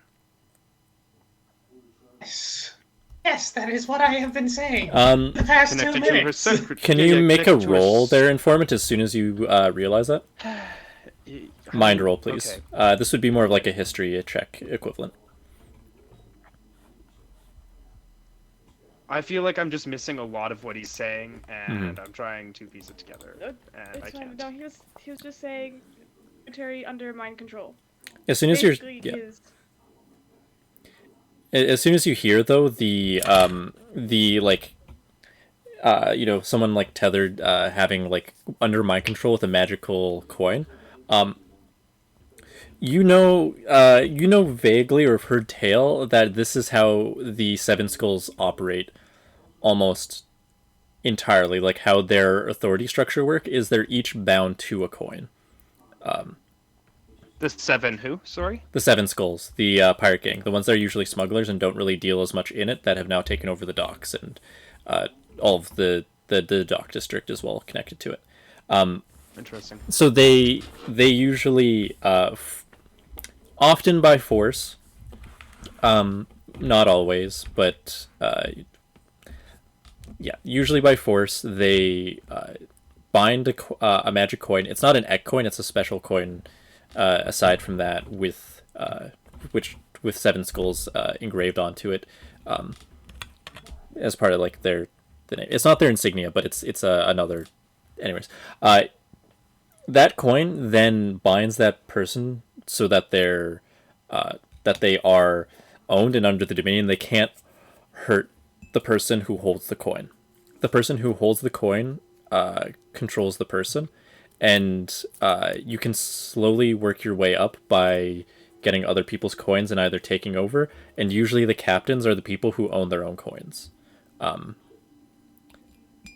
Yes, that is what I have been saying. Um, The past 2 Connected to her minutes. secretary. Can you make a roll there, informant, as soon as you realize that? Mind roll, please. Okay. This would be more of like a history check equivalent. I feel like I'm just missing a lot of what he's saying, and I'm trying to piece it together, and I It's fine. can't. No, he was just saying secretary under mind control. As soon as you're Basically, as soon as you hear though the like someone like tethered having like under mind control with a magical coin, you know vaguely or have heard tale that this is how the Seven Skulls operate almost entirely. Like how their authority structure work is they're each bound to a coin. The seven who? Sorry? The Seven Skulls, the pirate gang, the ones that are usually smugglers and don't really deal as much in it, that have now taken over the docks and all of the dock district as well connected to it. Interesting. So they usually often by force, not always, but usually by force they bind a magic coin. It's not an ek coin; it's a special coin. Aside from that, with Seven Skulls engraved onto it, as part of like the name. It's not their insignia, but it's another. Anyways, that coin then binds that person so that their that they are owned and under the dominion. They can't hurt the person who holds the coin. The person who holds the coin controls the person, and you can slowly work your way up by getting other people's coins and either taking over. And usually, the captains are the people who own their own coins.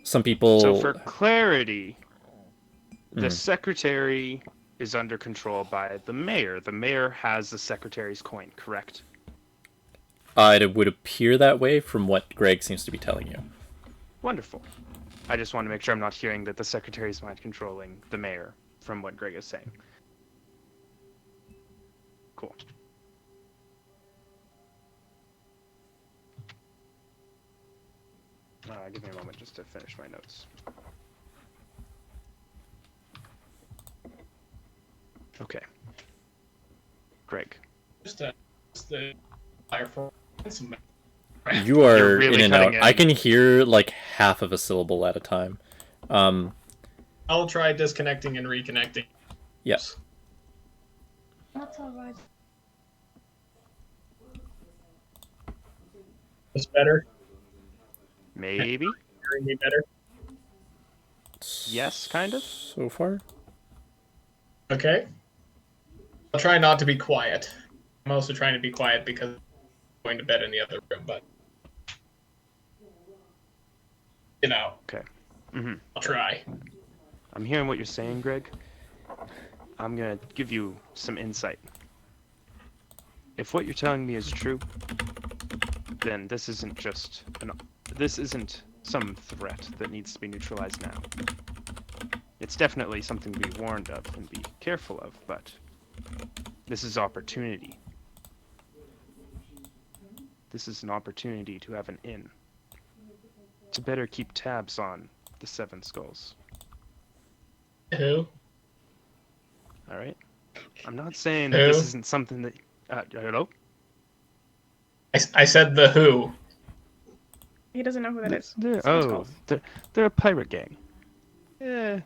Some people. So for clarity, the secretary is under control by the mayor. The mayor has the secretary's coin, correct? It would appear that way from what Greg seems to be telling you. Wonderful. I just want to make sure I'm not hearing that the secretary's mind controlling the mayor from what Greg is saying. Cool. Give me a moment just to finish my notes. Okay. Greg. Just the fire for some. You are You're really in and out. cutting in. I can hear like half of a syllable at a time. I'll try disconnecting and reconnecting. Yes. That's alright. Is better? Maybe? Hearing me better? Yes, kind of. So far. Okay. I'll try not to be quiet. I'm also trying to be quiet because I'm going to bed in the other room, but you know, Okay. Mm-hmm. I'll try. I'm hearing what you're saying, Greg. I'm gonna give you some insight. If what you're telling me is true, then this isn't some threat that needs to be neutralized now. It's definitely something to be warned of and be careful of, but this is opportunity. This is an opportunity to have an in. To better keep tabs on the Seven Skulls. Who? Alright? I'm not saying that this Who? isn't something that... hello? I said the who. He doesn't know who that is. They're, Seven oh, Skulls. they're a pirate gang. Yeah.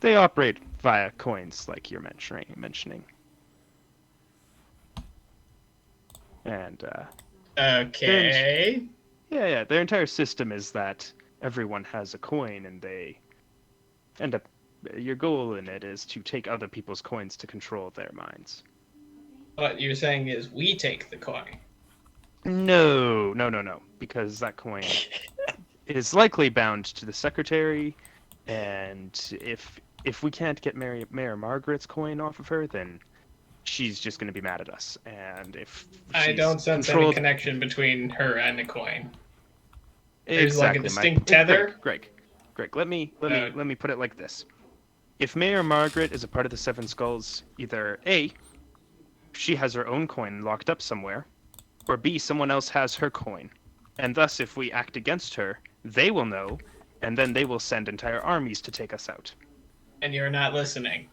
They operate via coins, like you're mentioning. And, Okay. yeah, their entire system is that everyone has a coin and they end up... Your goal in it is to take other people's coins to control their minds. What you're saying is we take the coin. No. Because that coin is likely bound to the secretary, and if we can't get Mayor Margaret's coin off of her, then she's just going to be mad at us. And if I she's don't sense any connection between her and the coin. There's like a distinct tether. Greg, let me put it like this: if Mayor Margaret is a part of the Seven Skulls, either A, she has her own coin locked up somewhere, or B, someone else has her coin. And thus, if we act against her, they will know, and then they will send entire armies to take us out. And you're not listening.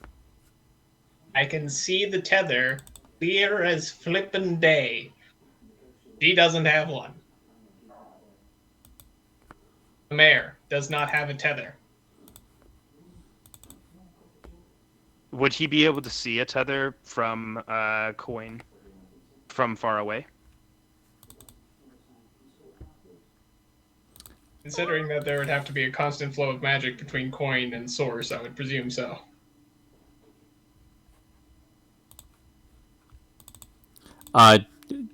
I can see the tether clear as flippin' day. She doesn't have one. The mayor does not have a tether. Would he be able to see a tether from a coin from far away? Considering that there would have to be a constant flow of magic between coin and source, I would presume so.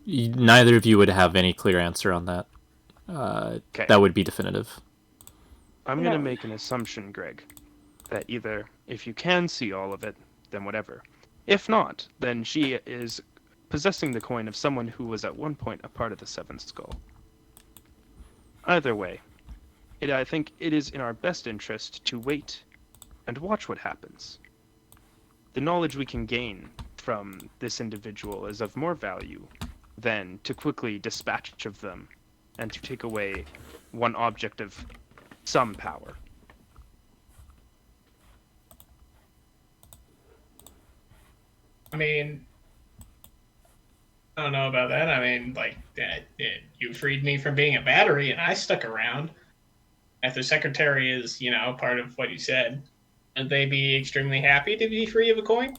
Neither of you would have any clear answer on that. Okay. That would be definitive. I'm going to make an assumption, Greg, that either if you can see all of it, then whatever. If not, then she is possessing the coin of someone who was at one point a part of the Seven Skull. Either way, I think it is in our best interest to wait and watch what happens. The knowledge we can gain from this individual is of more value than to quickly dispatch of them and to take away one object of some power. I mean, I don't know about that. I mean, like, you freed me from being a battery, and I stuck around. If the secretary is, part of what you said, would they be extremely happy to be free of a coin?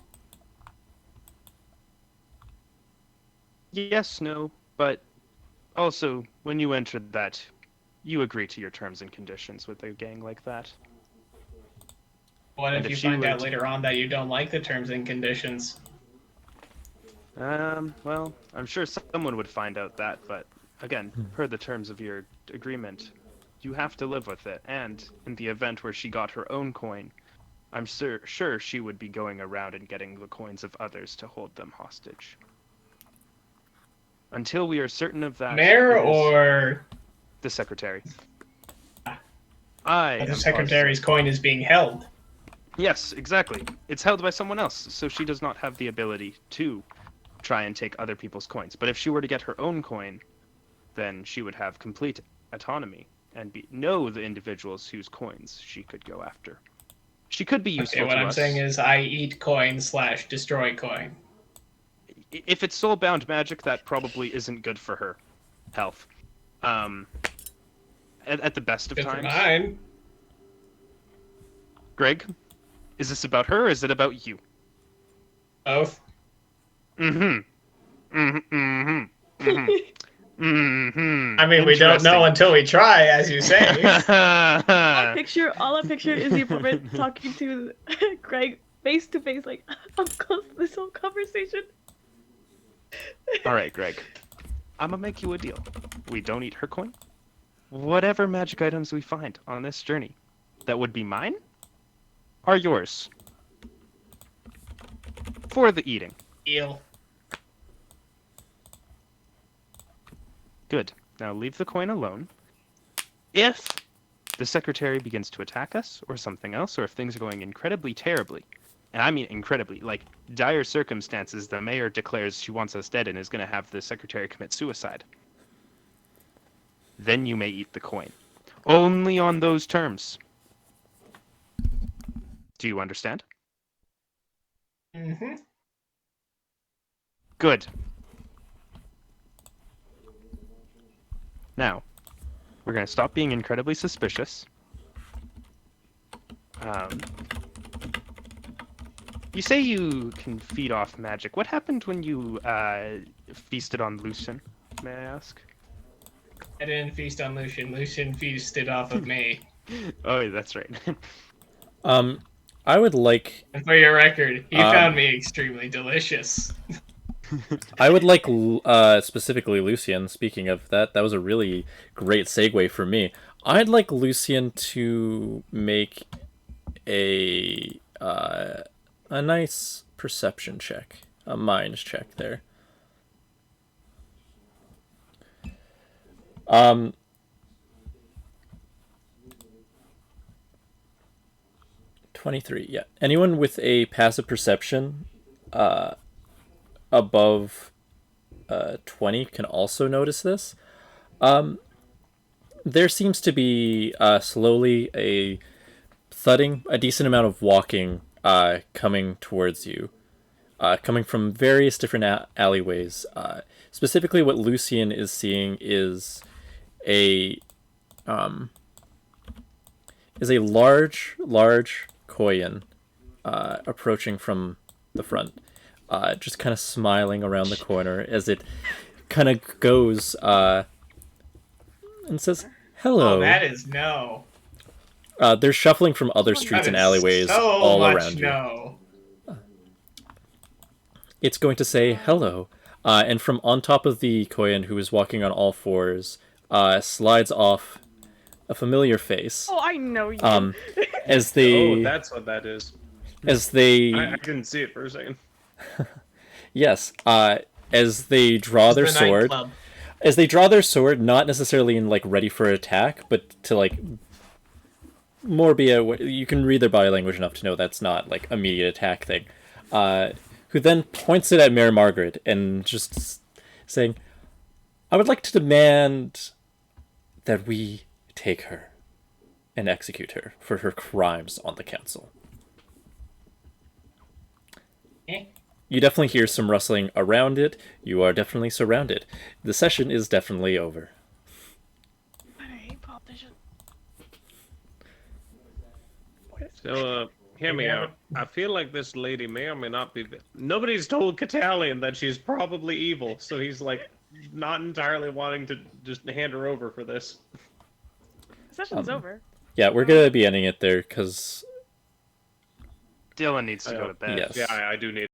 Yes, no, but also when you entered that, you agree to your terms and conditions with a gang like that. What And if if you she find were out to- later on that you don't like the terms and conditions? Well, I'm sure someone would find out that, but again, per the terms of your agreement, you have to live with it. And in the event where she got her own coin, I'm sure she would be going around and getting the coins of others to hold them hostage. Until we are certain of that, Mayor it is or the secretary. I the am secretary's positive. coin is being held? Yes, exactly. It's held by someone else, so she does not have the ability to try and take other people's coins. But if she were to get her own coin, then she would have complete autonomy and know the individuals whose coins she could go after. She could be Okay, useful what to I'm us. saying is I eat coin / destroy coin. If it's soul-bound magic, that probably isn't good for her health. Um, at the best of Good for times. mine. Greg, is this about her or is it about you? Both. Mm-hmm. Mm-hmm. Mm-hmm. Mm-hmm. I mean, we don't know Interesting. until we try, as you say. All I picture is the apartment talking to Greg face to face, like I'm close to this whole conversation. All right, Greg. I'm gonna make you a deal. We don't eat her coin. Whatever magic items we find on this journey that would be mine are yours. For the eating. Deal. Good. Now leave the coin alone. If the secretary begins to attack us or something else, or if things are going incredibly terribly, and I mean incredibly, like dire circumstances, the mayor declares she wants us dead and is going to have the secretary commit suicide, then you may eat the coin. Only on those terms. Do you understand? Mm-hmm. Good. Now, we're going to stop being incredibly suspicious. You say you can feed off magic. What happened when you feasted on Lucian, may I ask? I didn't feast on Lucian. Lucian feasted off of me. Oh, that's right. I would like And for your record, he found me extremely delicious. specifically Lucian. Speaking of that, that was a really great segue for me. I'd like Lucian to make a nice perception check, a mind check there. 23. Yeah. Anyone with a passive perception above 20 can also notice this. There seems to be slowly a thudding, a decent amount of walking coming towards you, coming from various different alleyways. Specifically, what Lucian is seeing is a large Koyan approaching from the front, just kind of smiling around the corner as it kind of goes and says, "Hello." Oh, that is no. They're shuffling from other streets That and is alleyways so all much around you. no. It's going to say hello, and from on top of the Koyan, who is walking on all fours, slides off a familiar face. Oh, I know you. As they Oh, that's what that is. as they I couldn't see it for a second. yes, as they draw their The sword. nightclub. As they draw their sword, not necessarily in like ready for attack, but to like more be a, you can read their body language enough to know that's not like immediate attack thing. Who then points it at Mary Margaret and just saying, "I would like to demand that we take her and execute her for her crimes on the council." Eh? You definitely hear some rustling around it. You are definitely surrounded. The session is definitely over. I hate politicians. So, Hear me Yeah, out. I feel like this lady may or may not be. Nobody's told Catalion that she's probably evil, so he's like not entirely wanting to just hand her over for this. The session's over. Yeah, we're gonna be ending it there because Dylan needs to go to bed. yes. Yeah, I do need.